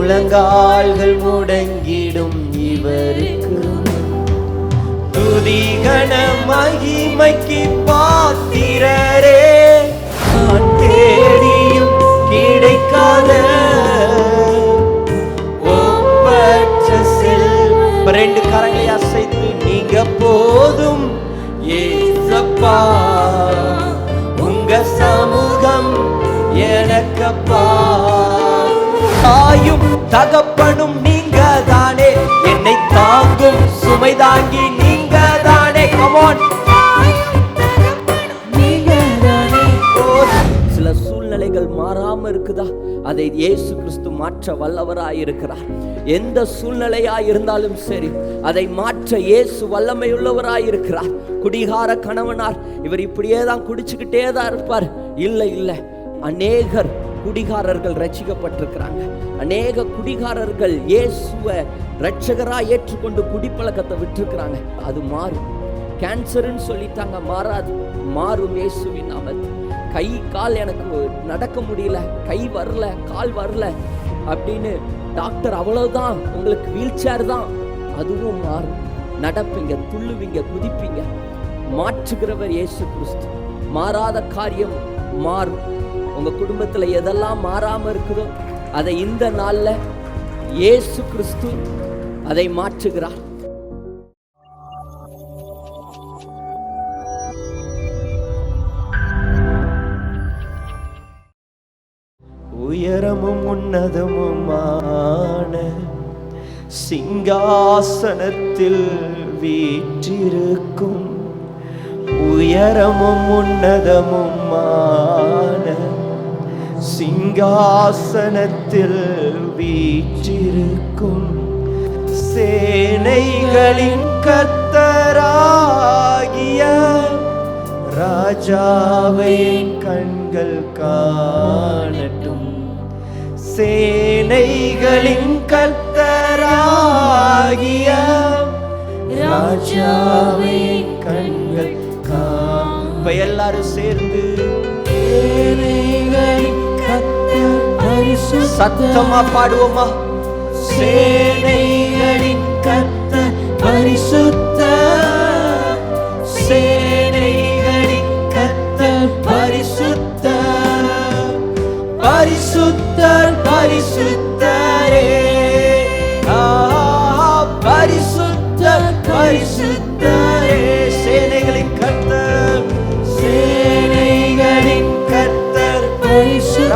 முழங்கால்கள் முடங்கிடும் இவருக்கு துதி கன மகிமைக்கு பாத்திரரே. நான் தேடியும் கிடைக்காத ஒப்பற்ற செல்வம். ரெண்டு கரங்களை அசைத்து நீங்க போதும் ஏசப்பா, உங்க சமூகம் எனக்கப்பா. தாயும் தகப்பனும் நீங்க தானே, என்னை தாங்கும் சுமை தாங்கி நீங்க தானே. கமான், சில சூழ்நிலைகள் மாறாம இருக்குதா? அதை இயேசு கிறிஸ்து மாற்ற வல்லவராய் இருக்கிறார். எந்த சூழ்நிலையாய் இருந்தாலும் சரி, அதை மாற்ற இயேசு வல்லமை உள்ளவராய் இருக்கிறார். குடிகார கணவனார் இவர் இப்படியே தான் குடிச்சுக்கிட்டே தான் இருப்பார். இல்லை இல்லை, அநேகர் குடிகாரர்கள் ரட்சிக்கப்பட்டிருக்கிறாங்க. அநேக குடிகாரர்கள் இயேசுவை ரட்சகராய் ஏற்றுக்கொண்டு குடிப்பழக்கத்தை விட்டுருக்கிறாங்க. அது மாறும். கேன்சர்னு சொல்லிட்டாங்க, மாறாது, மாறும் இயேசுவின் நாமத்தில். கை கால் எனக்கு நடக்க முடியல, கை வரல, கால் வரல அப்படின்னு டாக்டர் அவ்வளவுதான், உங்களுக்கு வீல் சேர் தான், அதுவும் மாறும். நடப்பீங்க, துள்ளுவீங்க, குதிப்பீங்க. மாற்றுகிறவர் இயேசு கிறிஸ்து. மாறாத காரியம் மாறும். உங்க குடும்பத்துல எதெல்லாம் மாறாம இருக்குதோ அதை இந்த நாள்ல இயேசு கிறிஸ்து அதை மாற்றுகிறார். உயரமும் உன்னதமுமான சிங்காசனத்தில் வீற்றிருக்கும், உயரமும் உன்னதமுமான சிங்காசனத்தில் வீற்றிருக்கும் சேனைகளின் கர்த்தராகிய ராஜாவை கண்கள் காணட்டும். சேனைகளின் கர்த்தராகிய ராஜாவை கண்கள் காண. எல்லாரும் சேர்ந்து சத்தமா பாடுவோமா? சேனைகளின் கர்த்தர் பரிசுத்தர், சேனைகளின் கர்த்தர் பரிசுத்தர், பரிசுத்தர் பரிசுத்தரே, பரிசுத்தர் பரிசுத்தரே. சேனைகளின் கர்த்தர், சேனைகளின் கர்த்தர் பரிசுத்தர்.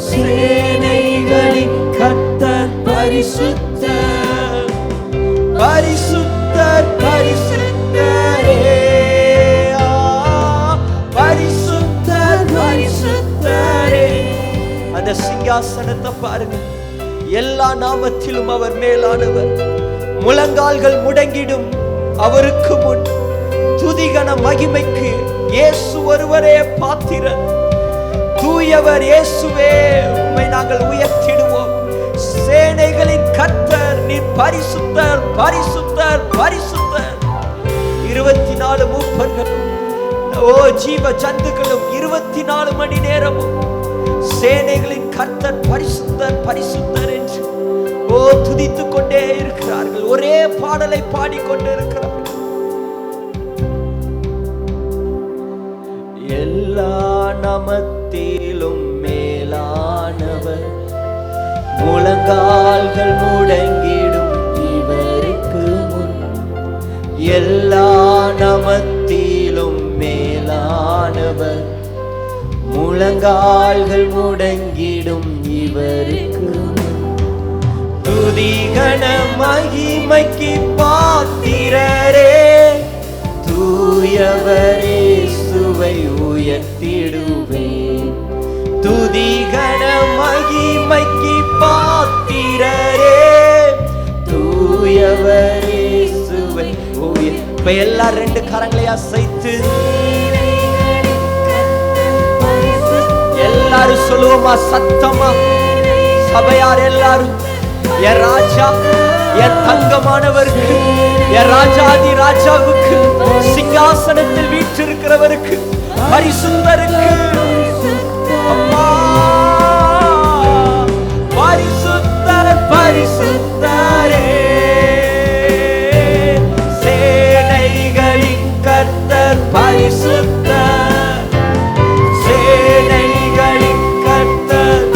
சேனைகளின் கர்த்தர் பரிசுத்தர், பரிசுத்தர் பரிசுத்தரே, பரிசுத்தர் பரிசுத்தரே. அந்த சிங்காசனத்தை பாருங்க. எல்லா நாமத்திலும் அவர் மேலானவர். முழங்கால்கள் முடங்கிடும் அவருக்கு முன். துதிகன மகிமைக்கு இயேசு ஒருவரே பாத்திரர். தூயவர் இயேசுவே, உம்மை நாங்கள் உயர்த்திடுவோம். சேனைகளின் கர்த்தர் நீர் பரிசுத்தர் பரிசுத்தர் பரிசுத்தர். 24 மூப்பர்களும் ஜீவ ஜந்துக்களும் 24 மணி நேரமும் சேனைகளின் கர்த்தர் பரிசுத்தர் பரிசுத்தர் என்று துதித்துக் கொண்டே இருக்கிறார்கள். ஒரே பாடலை பாடிக்கொண்டே இருக்கிறார்கள். எல்லா நாமத்திலும் மேலானவர், முழங்கால்கள் முடங்கிடும் இவருக்கு முன். எல்லா நாமத்திலும் மேலானவர், முழங்கால்கள் முடங்கிடும் இவருக்கு முன். துதிகன மகிமைக்கு பாத்திரரே, தூயவரே இயேசுவை உயர்த்திடுவேன். துதிகன மகிமைக்கு பாத்திரரே, தூயவரே இயேசுவை உயர்த்தி. இப்ப எல்லாரும் 2 கரங்களை அசைத்து எல்லாரும் சொல்லுவோமா? சத்தமா சபையார் எல்லாரும், என் ராஜா, என் தங்கமானவருக்கு என் ராஜாதி ராஜாவுக்கு, சிங்காசனத்தில் வீற்றிருக்கிறவருக்கு, பரிசுத்தருக்கு, அம்மா பரிசுத்தர் பரிசுத்தரே, சேனைகளின் கர்த்தர் பரிசுத்தர், சேனைகளின் கர்த்தர்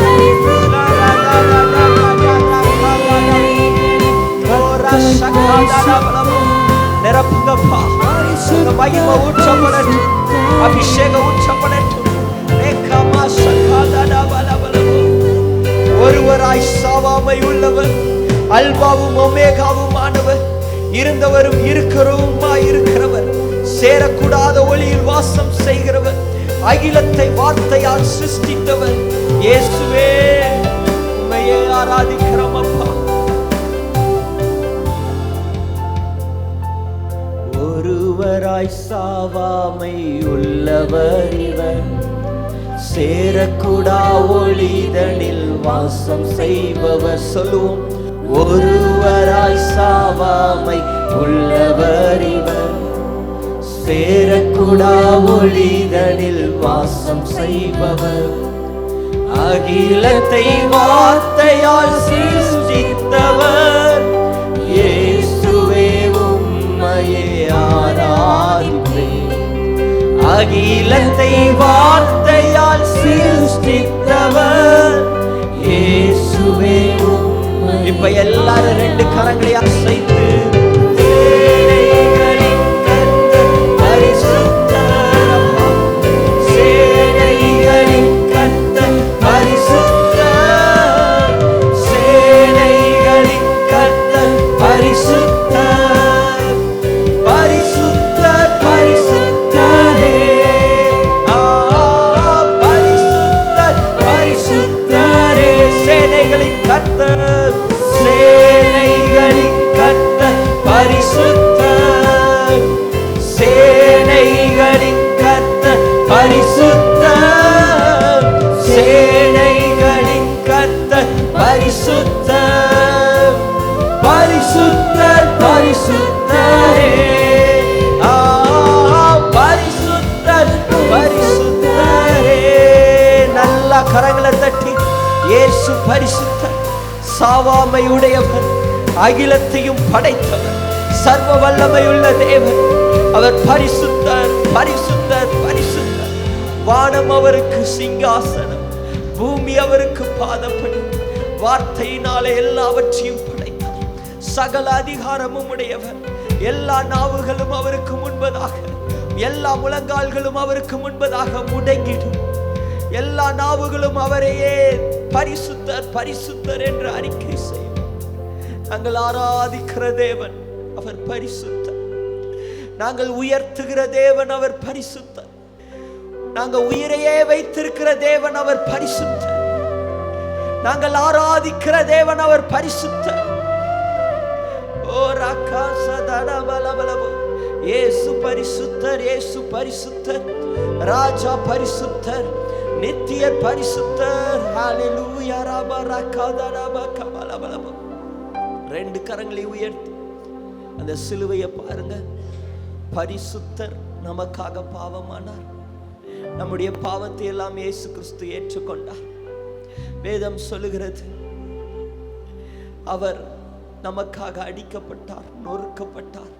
நிரப்புங்கப்பா. மகிமை ஊற்றப்படட்டும், அபிஷேகம் ஊற்றப்படட்டும். ஒருவராய் சாவாமை உள்ளவர், அல்பாவும் ஒமேகாவும் ஆனவர், இருந்தவரும் இருக்கிறவருமாய் இருக்கிறவர், சேரக்கூடாத ஒளியில் வாசம் செய்கிறவர், அகிலத்தை வார்த்தையால் சிருஷ்டித்தவர் இயேசுவே, உம்மையே ஆராதிக்கிறோம் அப்பா. ஒருவராய் சாவாமை உள்ளவர் இவர், சேரக்கூடா ஒளிதனில் வாசம் செய்பவர். சொல்லுவோம், ஒருவராய் சாவாமை உள்ளவர் இவர், சேரக்கூடா ஒளிதனில் வாசம் செய்பவர், அகிலத்தை வார்த்தையால் சிருஷ்டித்தவர் இயேசுவே, உம்மையே ஆராதிப்பேன். அகிலத்தை வார்த்தையால் சிருஷ்டித்தவர் இயேசுவே. இப்ப எல்லாரும் ரெண்டு கரங்களை அசைத்து கரங்களை தட்டி, இயேசு பரிசுத்தர், சாவாமை உடையவர், அகிலத்தையும் படைத்தவர், சர்வ வல்லமையுள்ள தேவன். அவர் பரிசுத்தர் பரிசுத்தர் பரிசுத்தர். வானம் அவருக்கு சிங்காசனம், பூமி அவருக்கு பாதப்படி. வார்த்தையினாலே எல்லாவற்றையும் படைத்தார், சகல அதிகாரமும் உடையவர். எல்லா நாவுகளும் அவருக்கு முன்பதாக, எல்லா முழங்கால்களும் அவருக்கு முன்பதாக முடங்கிடும். எல்லா நாவுகளும் அவரையே பரிசுத்தர் பரிசுத்தர் என்று அறிக்கை செய்யும். நாங்கள் ஆராதிக்கிற தேவன் அவர் பரிசுத்தர், நாங்கள் உயர்த்துகிற தேவன் அவர் பரிசுத்தர், நாங்கள் உயிரையே வைத்திருக்கிற தேவன் அவர் பரிசுத்தர், நாங்கள் ஆராதிக்கிற தேவன் அவர் பரிசுத்தர். ஓ ராகாசதனபலபலபோ, இயேசு பரிசுத்தர், இயேசு பரிசுத்தர், ராஜா பரிசுத்தர், நித்தியர் பரிசுத்தர். ஹalleluya ரபரகதரபகபலபலபோ. ரெண்டு கரங்களை உயர்த்தி அந்த சிலுவையை பாருங்க. பரிசுத்தர் நமக்காக பாவமானார், நம்முடைய பாவத்தை எல்லாம் இயேசு கிறிஸ்து ஏற்றுக்கொண்டார். வேதம் சொல்லுகிறது, அவர் நமக்காக அடிக்கப்பட்டார், நொறுக்கப்பட்டார்,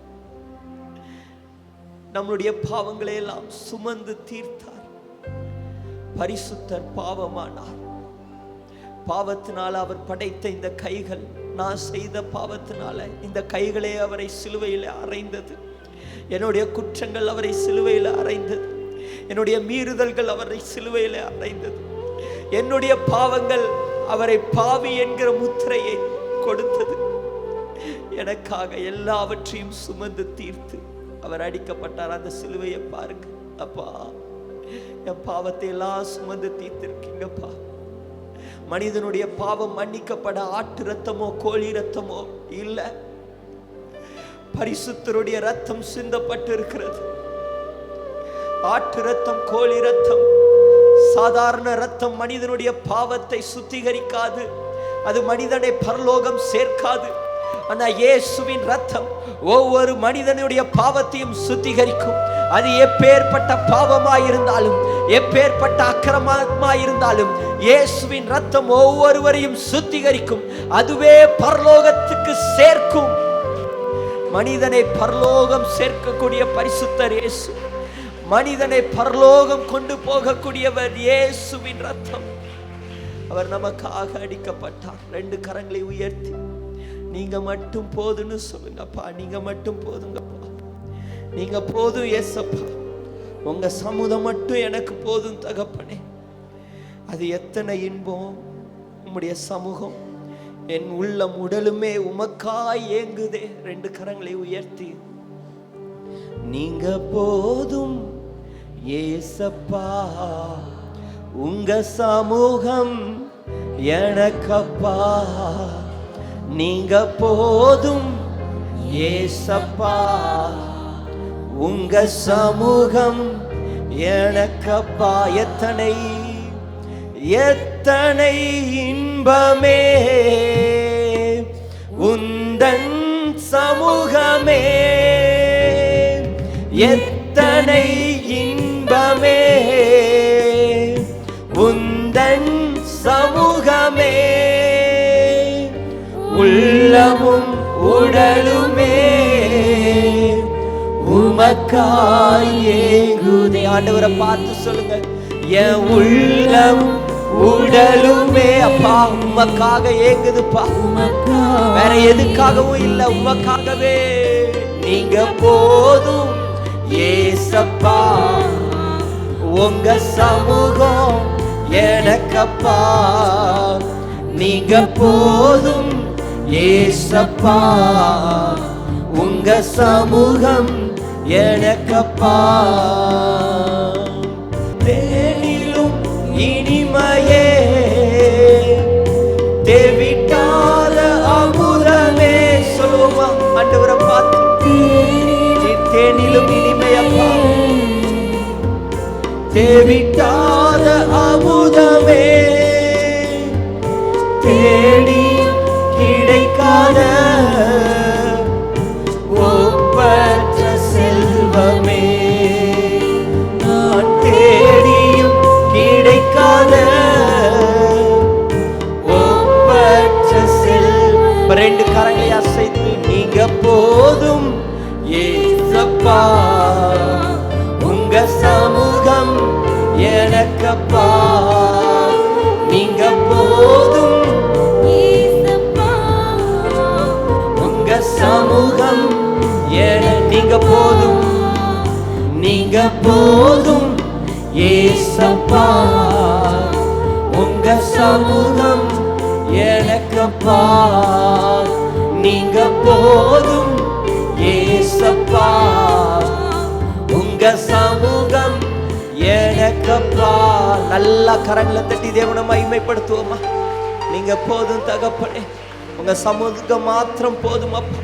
நம்முடைய பாவங்களை எல்லாம் சுமந்து தீர்த்தார். பரிசுத்தர் பாவமானார். பாவத்தினால் அவர் படைத்த இந்த கைகள், நான் செய்த பாவத்தினால இந்த கைகளே அவரை சிலுவையில் அறைந்தது. என்னுடைய குற்றங்கள் அவரை சிலுவையில் அறைந்தது, என்னுடைய மீறுதல்கள் அவரை சிலுவையில் அறைந்தது, என்னுடைய பாவங்கள் அவரை பாவி என்கிற முத்திரையை கொடுத்தது. எனக்காக எல்லாவற்றையும் சுமந்து தீர்த்து அவர் அடிக்கப்பட்டார். அந்த சிலுவையை பாருங்க. அப்பா, என் பாவத்தை எல்லாம் சுமந்து தீர்த்திருக்கீங்கப்பா. மனிதனுடைய பாவம் மன்னிக்கப்பட ஆட்டு ரத்தமோ கோழி ரத்தமோ இல்ல, பரிசுத்தருடைய ரத்தம் சிந்தப்பட்டு இருக்கிறது. ஆட்டு ரத்தம், கோழி ரத்தம், சாதாரண ரத்தம் மனிதனுடைய பாவத்தை சுத்திகரிக்காது, அது மனிதனை பரலோகம் சேர்க்காது. ஆனா இயேசுவின் ரத்தம் ஒவ்வொரு மனிதனுடைய பாவத்தையும் சுத்திகரிக்கும். அது எப்பேற்பட்ட பாவமாயிருந்தாலும், எப்பேற்பட்ட அக்கிரமமாயிருந்தாலும் இயேசுவின் ரத்தம் ஒவ்வொருவரையும் சுத்திகரிக்கும். அதுவே பரலோகத்துக்கு சேர்க்கும். மனிதனை பரலோகம் சேர்க்கக்கூடிய பரிசுத்தர் இயேசு. மனிதனை பரலோகம் கொண்டு போகக்கூடியவர் இயேசுவின் ரத்தம். அவர் நமக்காக அடிக்கப்பட்டார். 2 கரங்களை உயர்த்தி நீங்க மட்டும் போதுன்னு சொல்லுங்கப்பா. நீங்க மட்டும் போதுங்கப்பா. நீங்க போதும் ஏசப்பா. உங்க சமூகம் மட்டும் எனக்கு போதும் தகப்பனே. அது எத்தனை இன்பம். உம்முடைய சமூகம் என் உள்ளம் உடலுமே உமக்காய் ஏங்குதே. 2 கரங்களை உயர்த்தி நீங்க போதும் ஏசப்பா. உங்க சமூகம் எனக்கப்பா. நீங்க போதும் ஏசப்பா. உங்க சமூகம் எனக்கப்பா. எத்தனை எத்தனை இன்பமே உந்தன் சமூகமே. எத்தனை இன்பமே உந்தன் சமூகமே. உள்ளமும் உடலுமே உமக்காய் ஏங்குதே. ஆண்டவரை பார்த்து சொல்லுங்க, என் உள்ளம் உடலுமே அப்பா உமக்காக ஏங்குதுப்பா. வேற எதுக்காகவும் இல்ல, உமக்காகவே. நீங்க போதும் ஏசப்பா. உங்க சமூகம் எனக்கப்பா. நீங்க போதும் ஏசப்பா. உங்க சமூகம் எனக்கப்பா. தேனிலும் இனிமையே தேவிட்டாத அமுதமே. சொல்லுமா ஆண்டவரை பார்த்து, தேனிலும் இனிமையப்பா. தேவிட்டாத அமுதமே. தேடி கிடைக்காத ஒப்பற்ற செல்வமே. நான் தேடியும் கிடைக்காத ஒப்பற்ற செல்வம். 2 கரங்களை அசைத்து நீங்க போதும் ஏசப்பா. உங்க சமூகம் எனக்கப்பா. நீங்க போதும் ஏசப்பா. உங்க சமூகம் நீங்க போதும். நீங்க போதும் ஏசப்பா. உங்க சமூகம் எனக்கப்பா. நீங்க போதும் ஏசப்பா. உங்க சமூகம் எனக்கப்பா. நல்ல கரங்களை தட்டி தேவனை மகிமைப்படுத்துவோமா. நீங்க போதும் தகப்பனே. உங்க சமூகம் மாத்திரம் போதும் அப்பா.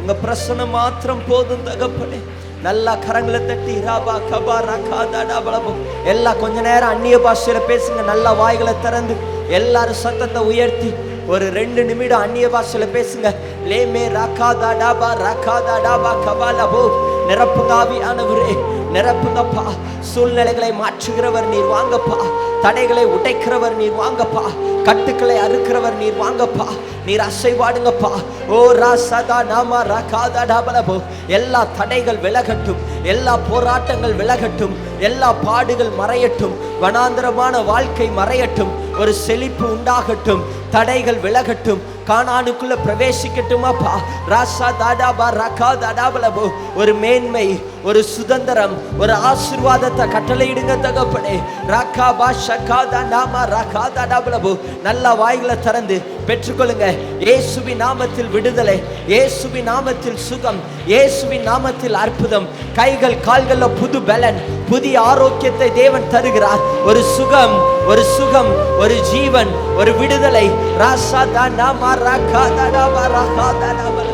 உங்க பிரசன்னம் மாத்திரம் போதும் தகப்பனே. நல்லா கரங்களை தட்டி ராபா கபா ரகாதா டபலபோ. எல்லாம் கொஞ்ச நேரம் அந்நிய பாஷையில பேசுங்க. நல்லா வாய்களை திறந்து எல்லாரும் சத்தத்தை உயர்த்தி ஒரு 2 நிமிடம் அந்நிய பாஷையில பேசுங்க. லேமே ரகாதா டாபா ரகாதா டாபா கபாலபோ. நிரப்புங்க ஆவியானவரே, நிரப்புங்கப்பா. சூழ்நிலைகளை மாற்றுகிறவர் நீர் வாங்கப்பா. தடைகளை உடைக்கிறவர் நீர் வாங்கப்பா. கட்டுக்களை அறுக்கிறவர் நீர் வாங்கப்பா. நீர் அசைவாடுங்கப்பா. ஓ ராசதா நாமா ரகாதா டாபலபோ. எல்லா தடைகள் விலகட்டும். எல்லா போராட்டங்கள் விலகட்டும். எல்லா பாடுகள் மறையட்டும். வனாந்தரமான வாழ்க்கை மறையட்டும். ஒரு செழிப்பு உண்டாகட்டும். தடைகள் விலகட்டும். கானானுக்குள்ள பிரவேசிக்கட்டுமாப்பா. ராசா தாடாபா ரகா தாடாபலபோ. ஒரு மேன்மை, ஒரு சுதந்திரம், ஒரு ஆசீர்வாதத்தை கட்டளையிடுங்க தகப்பனே. ரகாபா ஷகாதா நாமா ரகா தாடாபலபோ. நல்ல வாய்களை திறந்து பெற்றுக்கொள்ளுங்க. இயேசுவின் நாமத்தில் விடுதலை, இயேசுவின் நாமத்தில் சுகம், இயேசுவின் நாமத்தில் அற்புதம். கைகள் கால்கள்ல புது பலன், புதிய ஆரோக்கியத்தை தேவன் தருகிறார். ஒரு சுகம், ஒரு சுகம், ஒரு ஜீவன், ஒரு விடுதலை. ராசாதா நாமா ரகாதா நாமா ரகாதா நாமா.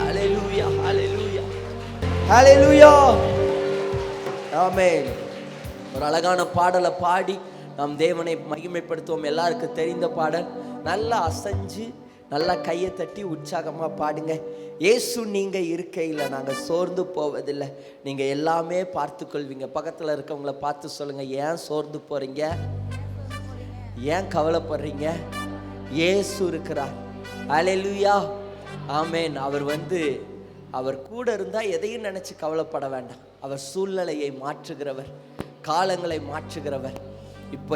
ஹல்லேலூயா, ஹல்லேலூயா, ஹல்லேலூயா, ஆமென். ஒரு அழகான பாடலை பாடி நாம் தேவனை மகிமைப்படுத்துவோம். எல்லாருக்கும் தெரிந்த பாடல். நல்லா அசைஞ்சு நல்லா கையை தட்டி உற்சாகமாக பாடுங்க. இயேசு நீங்கள் இருக்கையில் நாங்கள் சோர்ந்து போவதில்லை, நீங்கள் எல்லாமே பார்த்து கொள்வீங்க. பக்கத்தில் இருக்கவங்கள பார்த்து சொல்லுங்கள், ஏன் சோர்ந்து போகிறீங்க, ஏன் கவலைப்படுறீங்க, இயேசு இருக்கிறார். அல்லேலூயா, ஆமேன். அவர் கூட இருந்தால் எதையும் நினச்சி கவலைப்பட வேண்டாம். அவர் சூழ்நிலையை மாற்றுகிறவர், காலங்களை மாற்றுகிறவர். இப்போ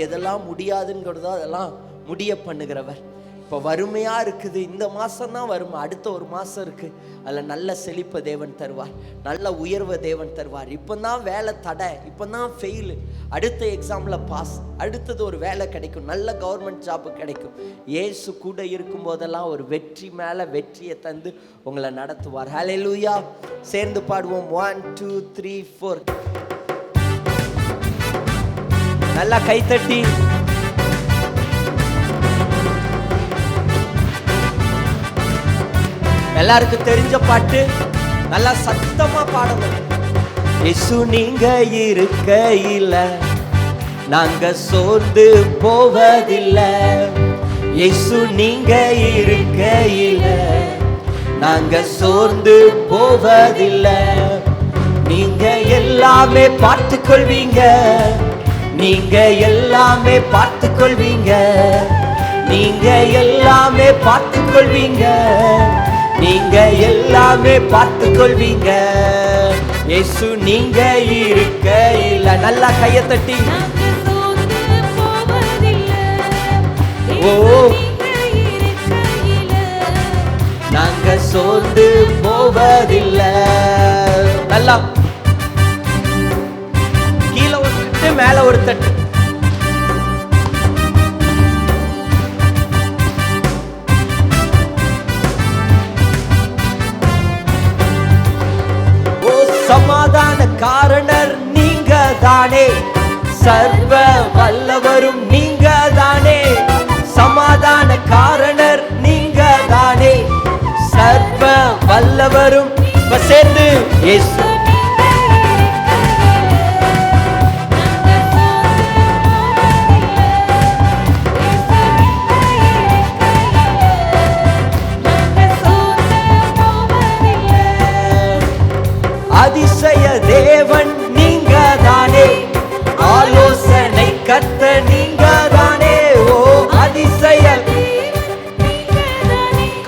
எதெல்லாம் முடியாதுங்கிறதோ அதெல்லாம் முடிய பண்ணுகிறவர். இப்போ வறுமையாக இருக்குது, இந்த மாதம்தான் வறுமை, அடுத்த ஒரு மாதம் இருக்குது, அதில் நல்ல செழிப்பை தேவன் தருவார், நல்ல உயர்வை தேவன் தருவார். இப்போ தான் வேலை தடை, இப்போ தான் ஃபெயிலு, அடுத்த எக்ஸாமில் பாஸ், அடுத்தது ஒரு வேலை கிடைக்கும், நல்ல கவர்மெண்ட் ஜாப்பு கிடைக்கும். இயேசு கூட இருக்கும் போதெல்லாம் ஒரு வெற்றி மேலே வெற்றியை தந்து உங்களை நடத்துவார். ஹல்லேலூயா. சேர்ந்து பாடுவோம். 1 2 3 4. நல்லா கைத்தட்டி எல்லாருக்கும் தெரிஞ்ச பாட்டு நல்லா சத்தமா பாடணும். இயேசு நீங்க இருக்கையில நாங்க சோர்ந்து போவதில்லை, இயேசு நீங்க இருக்கையில நாங்க சோர்ந்து போவதில்லை. நீங்க எல்லாமே பார்த்து கொள்வீங்க, நீங்க எல்லாமே பார்த்து கொள்வீங்க, நீங்க எல்லாமே பார்த்து கொள்வீங்க, நீங்க எல்லாமே பார்த்து கொள்வீங்க. இயேசு நீங்க இருக்கையில நல்லா கையை தட்டி நாங்க சோர்ந்து போவதில்லை. நல்லா கீழே ஒரு தட்டு மேல ஒரு தட்டு. சமாதான காரணர் நீங்க தானே, சர்வ வல்லவரும் நீங்க தானே. சமாதான காரணர் நீங்க தானே, சர்வ வல்லவரும். சேர்ந்து இயேசு அதிசய தேவன் நீங்க தானே, ஆலோசனை கர்த்த நீங்க தானே. ஓ அதிசய,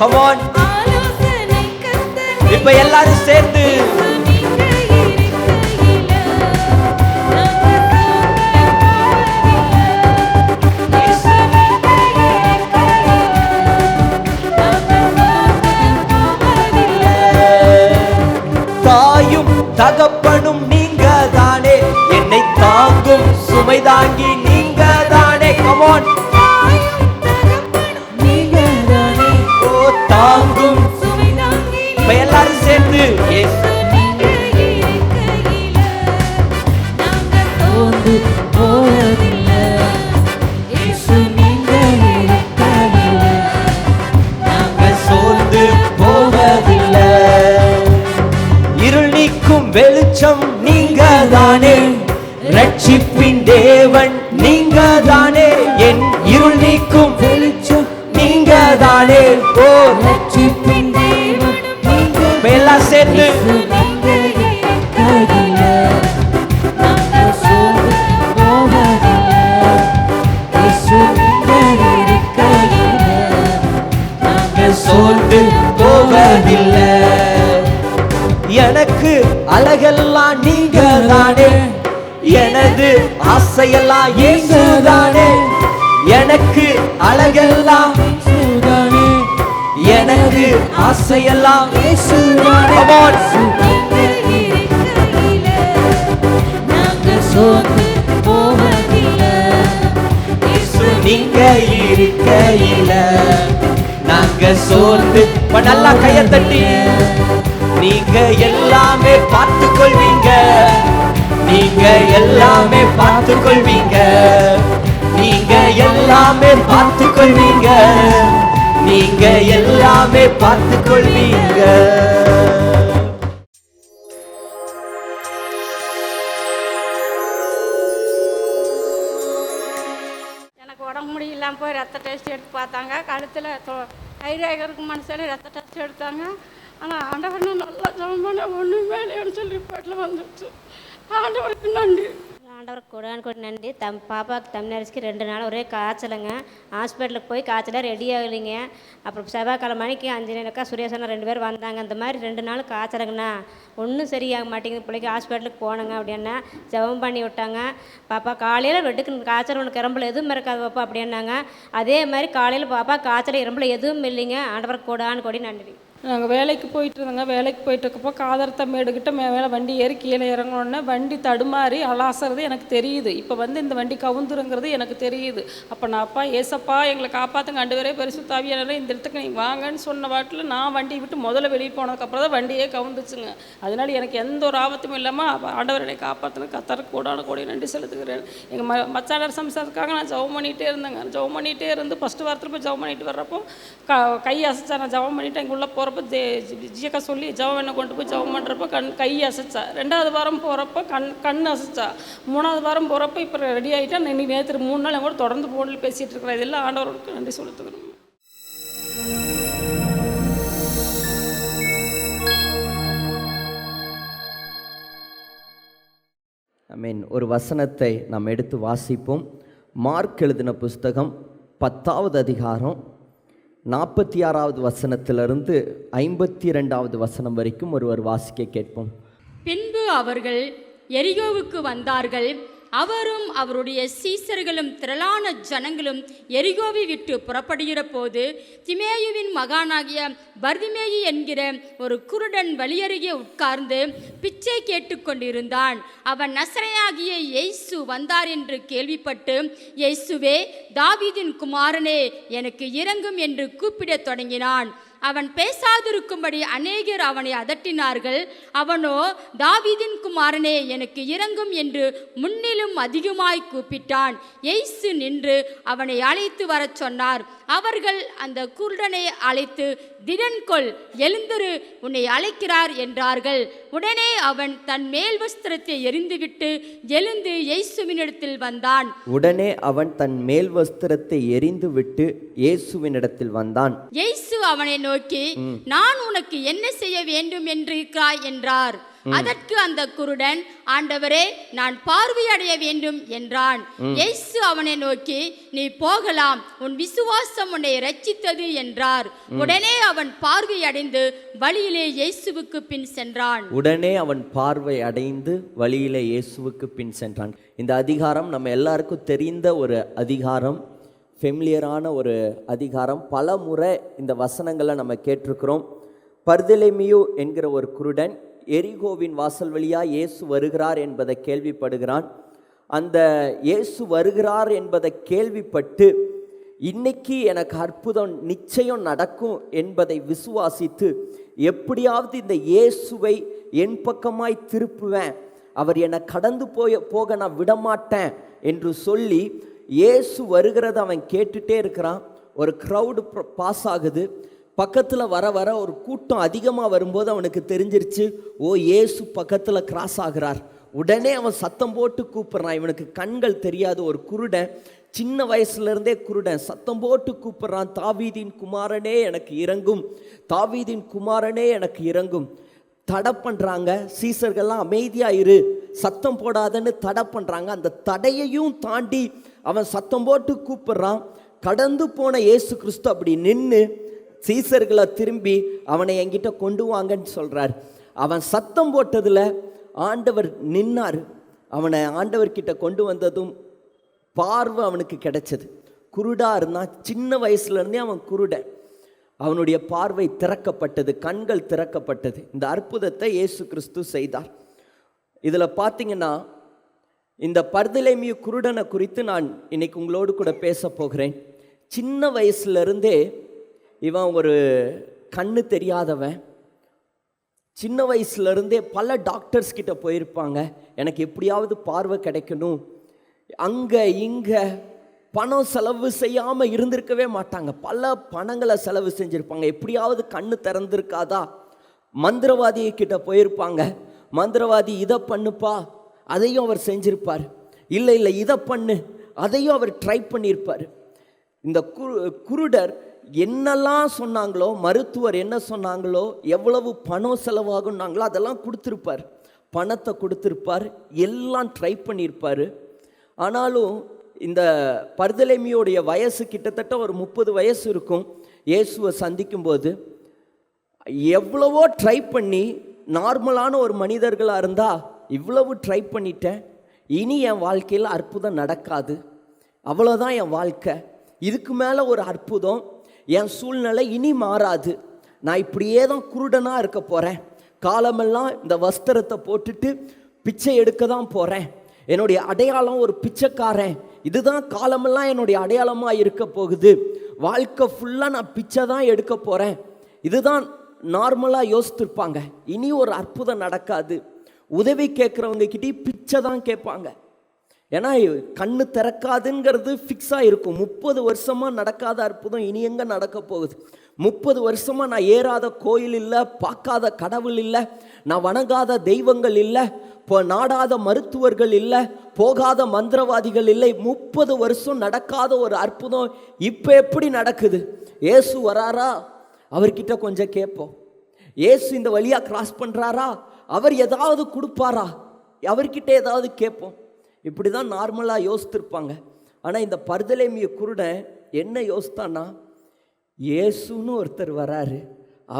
come on. இப்ப எல்லாரும் சேர்ந்து தகப்பனும் நீங்க தானே, என்னை தாங்கும் சுமை தாங்கி நீங்க தானே. கமான், நீங்க தானே. ஓ தாங்கும் சுமை தாங்கி. இப்ப எல்லாரும் சேர்ந்து இயேசு நீங்க இருக்கையில நாங்க சோர்ந்து போவதில்லை, இயேசு நீங்க இருக்கையில நாங்க சோர்ந்து போவதில்லை. இருள் நீக்கும் வெளிச்சம் நீங்க தானே, ரட்சிப்பின் தேவன் நீங்க தானே. என் இருள் நீக்கும் வெளிச்சம் நீங்க தானே. ஓ ரட்சிப்பின் தேவன் நீங்க. எல்லாம் சேர்ந்து சோர்ந்து போவதில்லை. எனக்கு அழகெல்லாம் நீங்க தானே, எனது ஆசையெல்லாம் இயேசு தானே. எனக்கு அழகெல்லாம் தானே, எனக்கு ஆசையெல்லாம் இயேசு தானே. நீங்க இருக்கையில நாங்க சோர்ந்து. நல்லா கையை தட்டி நீங்க எல்லாமே பார்த்து கொள்வீங்க, நீங்க எல்லாமே பார்த்து கொள்வீங்க, நீங்க எல்லாமே பார்த்து கொள்வீங்க, நீங்க எல்லாமே பார்த்து கொள்வீங்க. எனக்கு உடம்பு முடியலாம் போய் ரத்த டெஸ்ட் எடுத்து பார்த்தாங்க, கழுத்தில் தைராய்கருக்கு மனசாலே ரத்த டெஸ்ட் எடுத்தாங்க. ஆனால் ஆண்டவர் நல்லா ஜெபம் பண்ண ஒன்றுமே இல்லைன்னு சொல்லி ரிப்போர்ட்டில் வந்துடுச்சு. ஆண்டவருக்கு நன்றி. ஆண்டவருக்கு கூட நன்றி. பாப்பாவுக்கு தமிழரசிக்கு 2 நாள் ஒரே காய்ச்சலுங்க. ஹாஸ்பிட்டலுக்கு போய் காய்ச்சலாக ரெடி ஆகலைங்க. அப்புறம் செவ்வாய்க்கிழமை மணிக்கு 5 சுரேஷனா 2 பேர் வந்தாங்க. இந்த மாதிரி 2 நாள் காய்ச்சலுங்கண்ணா, ஒன்றும் சரியாக மாட்டேங்குது, பிள்ளைக்கு ஹாஸ்பிட்டலுக்கு போனங்க அப்படின்னா ஜெபம் பண்ணி விட்டாங்க. பாப்பா காலையில் வெட்டுக்கு காய்ச்சல் உனக்கு இரம்பல எதுவும் இருக்காது பாப்பா அப்படின்னாங்க. அதே மாதிரி காலையில் பாப்பா காய்ச்சல் இரம்பல எதுவும் இல்லைங்க. ஆண்டவருக்கு கொடி நன்றி. நாங்கள் வேலைக்கு போயிட்டு இருந்தோங்க. வேலைக்கு போயிட்டு இருக்கப்போ காதர்த்த மேடுகிட்ட மேலே வண்டி ஏறி கீழே இறங்கணுன்னே வண்டி தடுமாறி அலாசுறது எனக்கு தெரியுது. இப்போ இந்த வண்டி கவுந்துருங்கிறது எனக்கு தெரியுது. அப்போ நான் அப்பா ஏசப்பா எங்களை காப்பாற்றுங்க, 2 பேரே பரிசுத்தாவியானவரே இந்த இடத்துக்கு நீங்கள் வாங்கன்னு சொன்ன வாட்டில் நான் வண்டி விட்டு முதல்ல வெளியே போனதுக்கப்புறம் தான் வண்டியே கவுந்துச்சுங்க. அதனால எனக்கு எந்த ஒரு ஆபத்தும் இல்லாமல் ஆண்டவரை காப்பாற்றுன கத்தருக்கு கூடிய நன்றி செலுத்துகிறேன். எங்கள் மச்சானர் சம்சாரத்துக்காக நான் ஜெபம் பண்ணிகிட்டே இருந்தேங்க. ஜெபம் பண்ணிகிட்டே இருந்து ஃபஸ்ட்டு வாரத்தில் போய் ஜெபம் பண்ணிட்டு வர்றப்போ கை அசைச்சா. நான் ஜெபம் பண்ணிவிட்டு எங்கள் உள்ள போகிறப்போ ஜியக்கா சொல்லி ஜெபம் என்ன கொண்டு போய் ஜெபம் பண்ணுறப்போ கை அசைச்சா. 2வது வாரம் போகிறப்போ கண் அசைச்சா. 3வது வாரம் போகிறப்போ இப்போ ரெடி ஆகிட்டா. இன்னைக்கு நேற்று 3 நாள் என் கூட தொடர்ந்து ஃபோனில் பேசிகிட்டு இருக்கிறேன். இதெல்லாம் ஆண்டவருக்கு நன்றி செலுத்துக்கிறோம். ஒரு வசனத்தை நாம் எடுத்து வாசிப்போம். மார்க் எழுதின புஸ்தகம் 10வது அதிகாரம் 46வது வசனத்திலிருந்து 52வது வசனம் வரைக்கும் ஒருவர் வாசிக்க கேட்போம். பின்பு அவர்கள் எரிகோவுக்கு வந்தார்கள். அவரும் அவருடைய சீசர்களும் திரளான ஜனங்களும் எரிகோவை விட்டு புறப்படுகிற போது திமேயுவின் மகானாகிய பர்திமேயு என்கிற ஒரு குருடன் வழியருகே உட்கார்ந்து பிச்சை கேட்டுக்கொண்டிருந்தான். அவன் நசரேயனாகிய இயேசு வந்தார் என்று கேள்விப்பட்டு, இயேசுவே, தாவீதின் குமாரனே, எனக்கு இரங்கும் என்று கூப்பிடத் தொடங்கினான். அவன் பேசாதிருக்கும்படி அநேகர் அவனை அதட்டினார்கள். அவனோ, தாவீதின் குமாரனே, எனக்கு இரங்கும் என்று முன்னிலும் அதிகமாய் கூப்பிட்டான். இயேசு நின்று அவனை அழைத்து வரச் சொன்னார். அவர்கள் அந்த குருடனை அழைத்து, திடன்கொள், எழுந்திரு, உன்னை அழைக்கிறார் என்றார்கள். உடனே அவன் தன் மேல் வஸ்திரத்தை எறிந்துவிட்டு எழுந்து இயேசுவினிடத்தில் வந்தான். இயேசு அவனை நோக்கி, நான் உனக்கு என்ன செய்ய வேண்டும் என்றிருக்கிறாய் என்றார். அதற்கு அந்த குருடன், ஆண்டவரே, நான் பார்வையடைய வேண்டும் என்றான். இயேசு அவனை நோக்கி, நீ போகலாம், உன் விசுவாசம் உன்னை இரட்சித்தது என்றார். உடனே அவன் பார்வையடைந்து வழியிலே இயேசுவுக்கு பின் சென்றான். இந்த அதிகாரம் நம்ம எல்லாருக்கும் தெரிந்த ஒரு அதிகாரம், ஃபெமிலியரான ஒரு அதிகாரம். பல முறை இந்த வசனங்களை நம்ம கேட்டிருக்கிறோம். பர்திலேமியு என்கிற ஒரு குருடன் எரிகோவின் வாசல் வழியாக இயேசு வருகிறார் என்பதை கேள்விப்படுகிறான். அந்த இயேசு வருகிறார் என்பதை கேள்விப்பட்டு, இன்னைக்கு எனக்கு அற்புதம் நிச்சயம் நடக்கும் என்பதை விசுவாசித்து, எப்படியாவது இந்த இயேசுவை என் பக்கமாய் திருப்புவேன், அவர் என்னை கடந்து போக நான் விடமாட்டேன் என்று சொல்லி இயேசு வருகிறத அவன் கேட்டுட்டே இருக்கிறான். ஒரு க்ரௌடு பாஸ் ஆகுது. பக்கத்தில் வர வர ஒரு கூட்டம் அதிகமாக வரும்போது அவனுக்கு தெரிஞ்சிருச்சு, ஓ, இயேசு பக்கத்தில் கிராஸ் ஆகிறார். உடனே அவன் சத்தம் போட்டு கூப்பிட்றான். இவனுக்கு கண்கள் தெரியாது, ஒரு குருடன், சின்ன வயசுலேருந்தே குருடன். சத்தம் போட்டு கூப்பிட்றான், தாவீதின் குமாரனே எனக்கு இரங்கும், தாவீதின் குமாரனே எனக்கு இரங்கும். தடை பண்ணுறாங்க. சீசர்கள்லாம் அமைதியாக இரு, சத்தம் போடாதன்னு தடை பண்ணுறாங்க. அந்த தடையையும் தாண்டி அவன் சத்தம் போட்டு கூப்பிட்றான். கடந்து போன இயேசு கிறிஸ்து அப்படி நின்று சீசர்களை திரும்பி அவனை என்கிட்ட கொண்டு வாங்கன்னு சொல்கிறார். அவன் சத்தம் போட்டதில் ஆண்டவர் நின்னார். அவனை ஆண்டவர்கிட்ட கொண்டு வந்ததும் பார்வை அவனுக்கு கிடைச்சது. குருடாக இருந்தான், சின்ன வயசுலேருந்தே அவன் குருடன். அவனுடைய பார்வை திறக்கப்பட்டது, கண்கள் திறக்கப்பட்டது. இந்த அற்புதத்தை இயேசு கிறிஸ்து செய்தார். இதில் பார்த்தீங்கன்னா, இந்த பர்திலேமியு குருடனை குறித்து நான் இன்னைக்கு உங்களோடு கூட பேச போகிறேன். சின்ன வயசுலேருந்தே இவன் ஒரு கண்ணு தெரியாதவன். சின்ன வயசுலேருந்தே பல டாக்டர்ஸ் கிட்ட போயிருப்பாங்க, எனக்கு எப்படியாவது பார்வை கிடைக்கணும். அங்கே இங்கே பணம் செலவு செய்யாமல் இருந்திருக்கவே மாட்டாங்க. பல பணங்களை செலவு செஞ்சுருப்பாங்க, எப்படியாவது கண்ணு திறந்திருக்காதா. மந்திரவாதி கிட்ட போயிருப்பாங்க, மந்திரவாதி இதை பண்ணுப்பா, அதையும் அவர் செஞ்சிருப்பார். இல்லை இதை பண்ணு, அதையும் அவர் ட்ரை பண்ணியிருப்பார். இந்த குருடர் என்னெல்லாம் சொன்னாங்களோ, மருத்துவர் என்ன சொன்னாங்களோ, எவ்வளவு பணம் செலவாகுன்னாங்களோ அதெல்லாம் கொடுத்துருப்பார். பணத்தை கொடுத்துருப்பார், எல்லாம் ட்ரை பண்ணியிருப்பார். ஆனாலும் இந்த பர்தலேமியோடைய வயசு கிட்டத்தட்ட ஒரு 30 வயசு இருக்கும். இயேசுவை சந்திக்கும்போது எவ்வளவோ ட்ரை பண்ணி, நார்மலான ஒரு மனிதர்களாக இருந்தால் இவ்வளவு ட்ரை பண்ணிட்டேன், இனி என் வாழ்க்கையில் அற்புதம் நடக்காது, அவ்வளோதான் என் வாழ்க்கை, இதுக்கு மேலே ஒரு அற்புதம் என் சூழ்நிலை இனி மாறாது, நான் இப்படியே தான் குருடனாக இருக்க போகிறேன், காலமெல்லாம் இந்த வஸ்திரத்தை போட்டுட்டு பிச்சை எடுக்க தான் போகிறேன், என்னுடைய அடையாளம் ஒரு பிச்சைக்காரன், இதுதான் காலமெல்லாம் என்னுடைய அடையாளமாக இருக்க போகுது, வாழ்க்கை ஃபுல்லாக நான் பிச்சை தான் எடுக்க போகிறேன், இதுதான் நார்மலாக யோசித்துருப்பாங்க. இனி ஒரு அற்புதம் நடக்காது. உதவி கேட்குறவங்க கிட்டே பிச்சை தான் கேட்பாங்க. ஏன்னா கண்ணு திறக்காதுங்கிறது ஃபிக்ஸாக இருக்கும். 30 வருஷமாக நடக்காத அற்புதம் இனி எங்கே நடக்க போகுது? 30 வருஷமாக நான் ஏறாத கோயில் இல்லை, பார்க்காத கடவுள் இல்லை, நான் வணங்காத தெய்வங்கள் இல்லை, இப்போ நாடாத மருத்துவர்கள் இல்லை, போகாத மந்திரவாதிகள் இல்லை, 30 வருஷம் நடக்காத ஒரு அற்புதம் இப்போ எப்படி நடக்குது? இயேசு வராரா, அவர்கிட்ட கொஞ்சம் கேட்போம். இயேசு இந்த வழியாக கிராஸ் பண்ணுறாரா, அவர் ஏதாவது கொடுப்பாரா, அவர்கிட்ட ஏதாவது கேட்போம். இப்படி தான் நார்மலாக யோசித்திருப்பாங்க. ஆனால் இந்த பர்தலேமிய குருடன் என்ன யோசித்தான்னா, இயேசுன்னு ஒருத்தர் வராரு,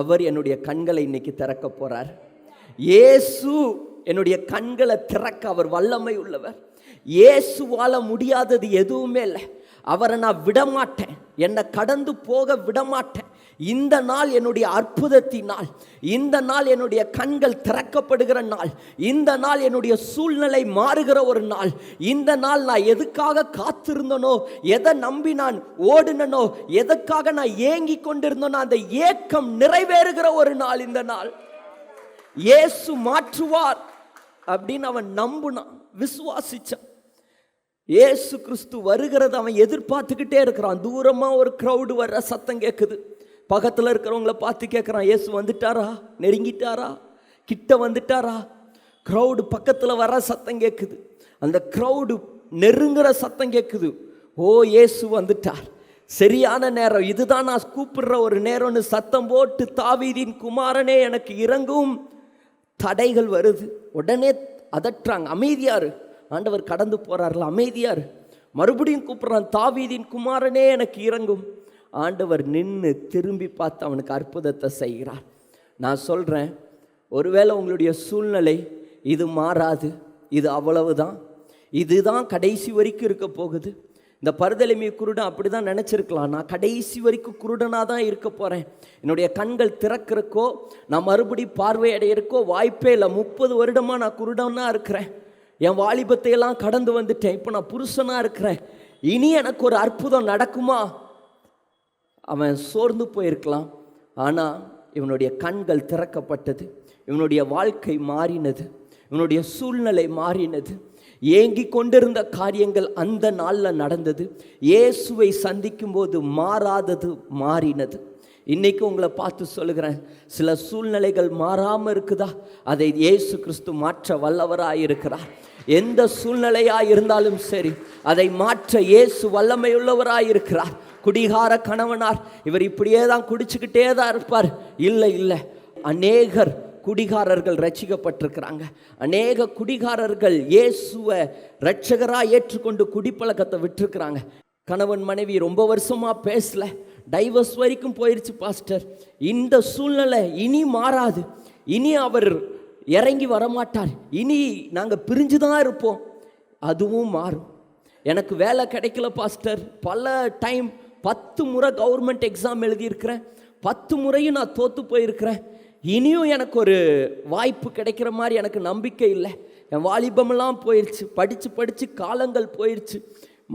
அவர் என்னுடைய கண்களை இன்னைக்கு திறக்க போகிறார், இயேசு என்னுடைய கண்களை திறக்க அவர் வல்லமை உள்ளவர், இயேசுவால் முடியாதது எதுவுமே இல்லை, அவரை நான் விடமாட்டேன், என்னை கடந்து போக விடமாட்டேன், இந்த நாள் என்னுடைய அற்புதத்தினால், இந்த நாள் என்னுடைய கண்கள் திறக்கப்படுகிற நாள், இந்த நாள் என்னுடைய சூழ்நிலை மாறுகிற ஒரு நாள், இந்த நாள் நான் எதுக்காக காத்திருந்தனோ, எதை நம்பி நான் ஓடினனோ, எதுக்காக நான் ஏங்கி கொண்டிருந்தனோ அந்த ஏக்கம் நிறைவேறுகிற ஒரு நாள் இந்த நாள். இயேசு மாற்றுவார் அப்படின்னு அவன் நம்புனான், விசுவாசிச்சான். இயேசு கிறிஸ்து வருகிறது அவன் எதிர்பார்த்துக்கிட்டே இருக்கிறான். தூரமாக ஒரு க்ரௌடு வர்ற சத்தம் கேட்குது. பக்கத்தில் இருக்கிறவங்கள பார்த்து கேட்குறான், இயேசு வந்துட்டாரா, நெருங்கிட்டாரா, கிட்ட வந்துட்டாரா? க்ரௌடு பக்கத்தில் வர சத்தம் கேட்குது. அந்த க்ரௌடு நெருங்குற சத்தம் கேட்குது. ஓ, இயேசு வந்துட்டார், சரியான நேரம், இதுதான் நான் கூப்பிடுற ஒரு நேரம்னு சத்தம் போட்டு, தாவீதின் குமாரனே எனக்கு இறங்கும். தடைகள் வருது, உடனே அதட்டுறாங்க, அமைதியாரு, ஆண்டவர் கடந்து போறாருல, அமைதியாரு. மறுபடியும் கூப்பிடுறான், தாவீதின் குமாரனே எனக்கு இறங்கும். ஆண்டவர் நின்று திரும்பி பார்த்து அவனுக்கு அற்புதத்தை செய்கிறார். நான் சொல்கிறேன், ஒருவேளை உங்களுடைய சூழ்நிலை இது மாறாது, இது அவ்வளவுதான், இதுதான் கடைசி வரைக்கும் இருக்க போகுது. இந்த பர்தலேமிய குருடன் அப்படி தான் நினச்சிருக்கலாம், நான் கடைசி வரைக்கும் குருடனாக தான் இருக்க போகிறேன், என்னுடைய கண்கள் திறக்கிறக்கோ நான் மறுபடி பார்வையடையிருக்கோ வாய்ப்பே இல்லை, 30 வருடமாக நான் குருடனாக இருக்கிறேன், என் வாலிபத்தையெல்லாம் கடந்து வந்துட்டேன், இப்போ நான் புருஷனாக இருக்கிறேன், இனி எனக்கு ஒரு அற்புதம் நடக்குமா? அவன் சோர்ந்து போயிருக்கலாம். ஆனால் இவனுடைய கண்கள் திறக்கப்பட்டது, இவனுடைய வாழ்க்கை மாறினது, இவனுடைய சூழ்நிலை மாறினது, ஏங்கி கொண்டிருந்த காரியங்கள் அந்த நாளில் நடந்தது. இயேசுவை சந்திக்கும் போது மாறாதது மாறினது. இன்னைக்கு உங்களை பார்த்து சொல்லுகிறேன், சில சூழ்நிலைகள் மாறாமல் இருக்குதா, அதை இயேசு கிறிஸ்து மாற்ற வல்லவராக இருக்கிறார். எந்த சூழ்நிலையாக இருந்தாலும் சரி, அதை மாற்ற இயேசு வல்லமையுள்ளவராக இருக்கிறார். குடிகார கணவனார், இவர் இப்படியே தான் குடிச்சுக்கிட்டே தான் இருப்பார், இல்லை இல்லை, அநேகர் குடிகாரர்கள் ரட்சிக்கப்பட்டிருக்கிறாங்க. அநேக குடிகாரர்கள் இயேசுவை ரட்சகராக ஏற்றுக்கொண்டு குடிப்பழக்கத்தை விட்டுருக்கிறாங்க. கணவன் மனைவி ரொம்ப வருஷமாக பேசல, டைவர்ஸ் வரைக்கும் போயிடுச்சு பாஸ்டர், இந்த சூழ்நிலை இனி மாறாது, இனி அவர் இறங்கி வரமாட்டார், இனி நாங்கள் பிரிஞ்சு தான் இருப்போம், அதுவும் மாறும். எனக்கு வேலை கிடைக்கல பாஸ்டர், பல டைம் 10 முறை கவர்மெண்ட் எக்ஸாம் எழுதியிருக்கிறேன், 10 முறையும் நான் தோற்று போயிருக்கிறேன், இனியும் எனக்கு ஒரு வாய்ப்பு கிடைக்கிற மாதிரி எனக்கு நம்பிக்கை இல்லை, என் வாலிபமெல்லாம் போயிடுச்சு, படித்து காலங்கள் போயிடுச்சு,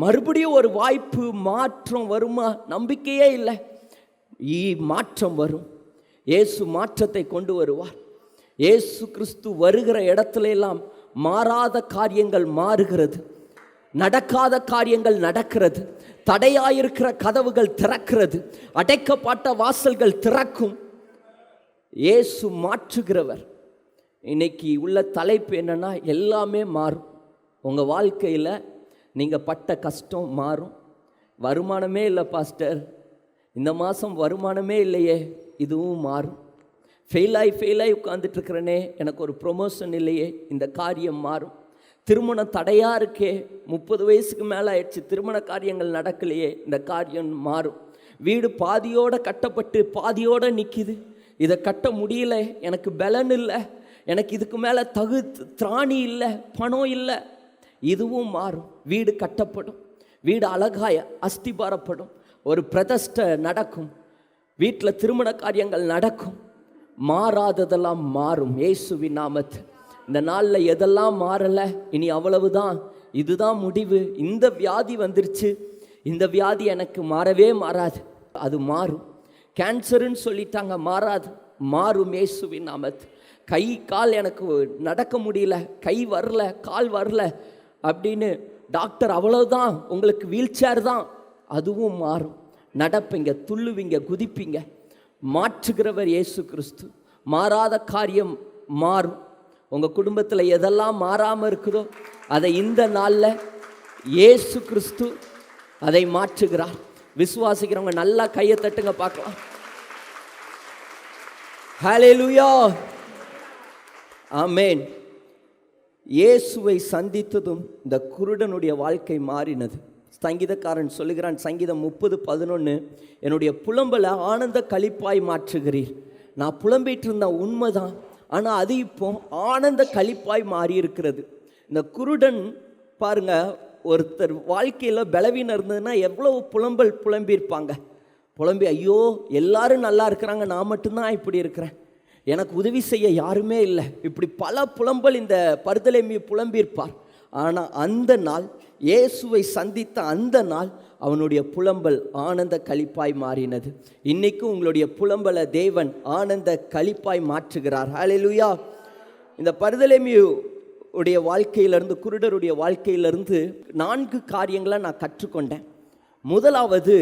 மறுபடியும் ஒரு வாய்ப்பு மாற்றம் வருமா? நம்பிக்கையே இல்லை. மாற்றம் வரும், இயேசு மாற்றத்தை கொண்டு வருவார். இயேசு கிறிஸ்து வருகிற இடத்துல எல்லாம் மாறாத காரியங்கள் மாறுகிறது, நடக்காத காரியங்கள் நடக்கிறது, தடையாயிருக்கிற கதவுகள் திறக்கிறது, அடைக்கப்பட்ட வாசல்கள் திறக்கும். இயேசு மாற்றுகிறவர். இன்னைக்கு உள்ள தலைப்பு என்னன்னா, எல்லாமே மாறும். உங்கள் வாழ்க்கையில் நீங்கள் பட்ட கஷ்டம் மாறும். வருமானமே இல்லை பாஸ்டர், இந்த மாதம் வருமானமே இல்லையே, இதுவும் மாறும். ஃபெயிலாகி உட்காந்துட்ருக்கிறேனே, எனக்கு ஒரு ப்ரொமோஷன் இல்லையே, இந்த காரியம் மாறும். திருமணம் தடையாக இருக்கே, 30 வயசுக்கு மேலே ஆயிடுச்சு, திருமண காரியங்கள் நடக்கலையே, இந்த காரியம் மாறும். வீடு பாதியோடு கட்டப்பட்டு பாதியோடு நிற்கிது, இதை கட்ட முடியல, எனக்கு பலன் இல்லை, எனக்கு இதுக்கு மேலே திராணி இல்லை, பணம் இல்லை, இதுவும் மாறும். வீடு கட்டப்படும், வீடு அழகாய அஸ்திபாரப்படும், ஒரு பிரதிஷ்டை நடக்கும், வீட்டில் திருமண காரியங்கள் நடக்கும். மாறாததெல்லாம் மாறும் இயேசுவின் நாமத்தில். இந்த நாளில் எதெல்லாம் மாறலை, இனி அவ்வளவுதான், இதுதான் முடிவு. இந்த வியாதி வந்துருச்சு, இந்த வியாதி எனக்கு மாறவே மாறாது, அது மாறும். கேன்சருன்னு சொல்லிட்டாங்க, மாறாது, மாறும் இயேசுவின் நாமத்தில். கை கால் எனக்கு நடக்க முடியல, கை வரல, கால் வரல அப்படின்னு டாக்டர் அவ்வளோதான், உங்களுக்கு வீல் சேர் தான், அதுவும் மாறும். நடப்பீங்க, துள்ளுவீங்க, குதிப்பீங்க. மாற்றுகிறவர் இயேசு கிறிஸ்து. மாறாத காரியம் மாறும். உங்கள் குடும்பத்தில் எதெல்லாம் மாறாமல் இருக்குதோ அதை இந்த நாளில் இயேசு கிறிஸ்து அதை மாற்றுகிறார். விசுவாசிக்கிறவங்க நல்லா கையை தட்டுங்க பார்க்கலாம். ஹல்லேலூயா, ஆமென். இயேசுவை சந்தித்ததும் இந்த குருடனுடைய வாழ்க்கை மாறினது. சங்கீதக்காரன் சொல்லுகிறான், சங்கீதம் 30:11, என்னுடைய புலம்பலை ஆனந்த களிப்பாய் மாற்றுகிறீர். நான் புலம்பிட்டு இருந்தேன், உண்மைதான், ஆனால் அது இப்போ ஆனந்த களிப்பாய் மாறி இருக்கிறது. இந்த குருடன் பாருங்க, ஒருத்தர் வாழ்க்கையில் பலவீனம் இருந்ததுன்னா எவ்வளோ புலம்பியிருப்பாங்க. புலம்பி, ஐயோ எல்லாரும் நல்லா இருக்கிறாங்க, நான் மட்டும்தான் இப்படி இருக்கிறேன், எனக்கு உதவி செய்ய யாருமே இல்லை, இப்படி பல புலம்பல் இந்த பர்தலேமியு புலம்பியிருப்பார். ஆனால் அந்த நாள், இயேசுவை சந்தித்த அந்த நாள், அவனுடைய புலம்பல் ஆனந்த களிப்பாய் மாறினது. இன்றைக்கும் உங்களுடைய புலம்பலை தேவன் ஆனந்த களிப்பாய் மாற்றுகிறார். ஹல்லேலூயா. இந்த பர்தலேமியு உடைய வாழ்க்கையிலிருந்து, குருடருடைய வாழ்க்கையிலிருந்து 4 காரியங்களை நான் கற்றுக்கொண்டேன். முதலாவது,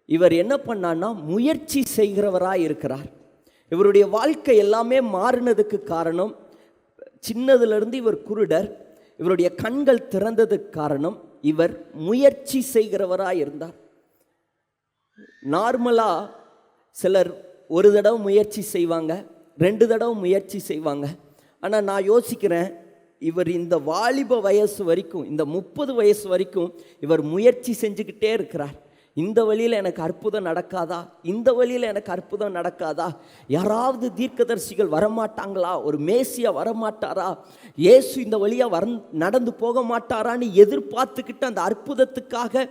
இவர் என்ன பண்ணான்னா முயற்சி செய்கிறவராக இருக்கிறார். இவருடைய வாழ்க்கை எல்லாமே மாறினதுக்கு காரணம், சின்னதிலிருந்து இவர் குருடர், இவருடைய கண்கள் திறந்ததுக்கு காரணம் இவர் முயற்சி செய்கிறவராக இருந்தார். நார்மலாக சிலர் ஒரு தடவை முயற்சி செய்வாங்க, 2 தடவை முயற்சி செய்வாங்க. ஆனால் நான் யோசிக்கிறேன், இவர் இந்த வாலிப வயசு வரைக்கும், இந்த 30 வயசு வரைக்கும் இவர் முயற்சி செஞ்சுக்கிட்டே இருக்கிறார். இந்த வழியில் எனக்கு அற்புதம் நடக்காதா, இந்த வழியில் எனக்கு அற்புதம் நடக்காதா, யாராவது தீர்க்கதரிசிகள் வரமாட்டாங்களா, ஒரு மேசியா வரமாட்டாரா, இயேசு இந்த வழியாக நடந்து போக மாட்டாரான்னு எதிர்பார்த்துக்கிட்டு, அந்த அற்புதத்துக்காக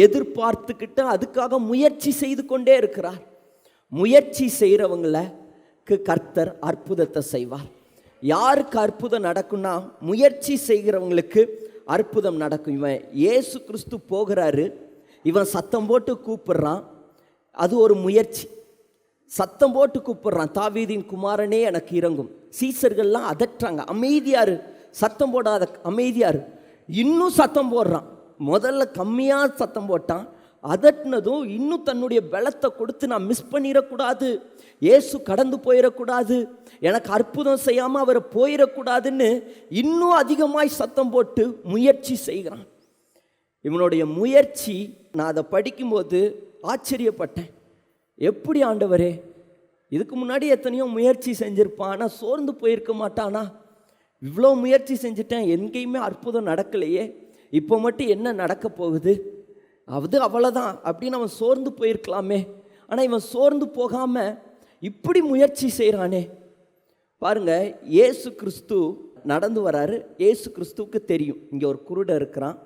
எதிர்பார்த்துக்கிட்டு அதுக்காக முயற்சி செய்து கொண்டே இருக்கிறார். முயற்சி செய்கிறவங்களுக்கு கர்த்தர் அற்புதத்தை செய்வார். யாருக்கு அற்புதம் நடக்கும்னா, முயற்சி செய்கிறவங்களுக்கு அற்புதம் நடக்கும். இவன் இயேசு கிறிஸ்து போகிறாரு, இவன் சத்தம் போட்டு கூப்பிடுறான், அது ஒரு முயற்சி. சத்தம் போட்டு கூப்பிடுறான், தாவீதின் குமாரனே எனக்கு இறங்கும். சீசர்கள்லாம் அதட்டுறாங்க, அமைதியாரு, சத்தம் போடாத, அமைதியாரு. இன்னும் சத்தம் போடுறான். முதல்ல கம்மியாக சத்தம் போட்டான், அதட்டினதும் இன்னும் தன்னுடைய பலத்தை கொடுத்து, நான் மிஸ் பண்ணிடக்கூடாது, இயேசு கடந்து போயிடக்கூடாது, எனக்கு அற்புதம் செய்யாமல் அவரை போயிடக்கூடாதுன்னு இன்னும் அதிகமாய் சத்தம் போட்டு முயற்சி செய்கிறான். இவனுடைய முயற்சி, நான் அதை படிக்கும்போது ஆச்சரியப்பட்டேன். எப்படி ஆண்டவரே, இதுக்கு முன்னாடி எத்தனையோ முயற்சி செஞ்சுருப்பான், ஆனால் சோர்ந்து போயிருக்க மாட்டானா? இவ்வளோ முயற்சி செஞ்சுட்டேன், எங்கேயுமே அற்புதம் நடக்கலையே, இப்போ மட்டும் என்ன நடக்க போகுது, அது அவ்வளோதான் அப்படின்னு அவன் சோர்ந்து போயிருக்கலாமே. ஆனால் இவன் சோர்ந்து போகாமல் இப்படி முயற்சி செய்கிறானே. பாருங்க, இயேசு கிறிஸ்து நடந்து வராரு. இயேசு கிறிஸ்துவுக்கு தெரியும் இங்கே ஒரு குருடன் இருக்கிறான்,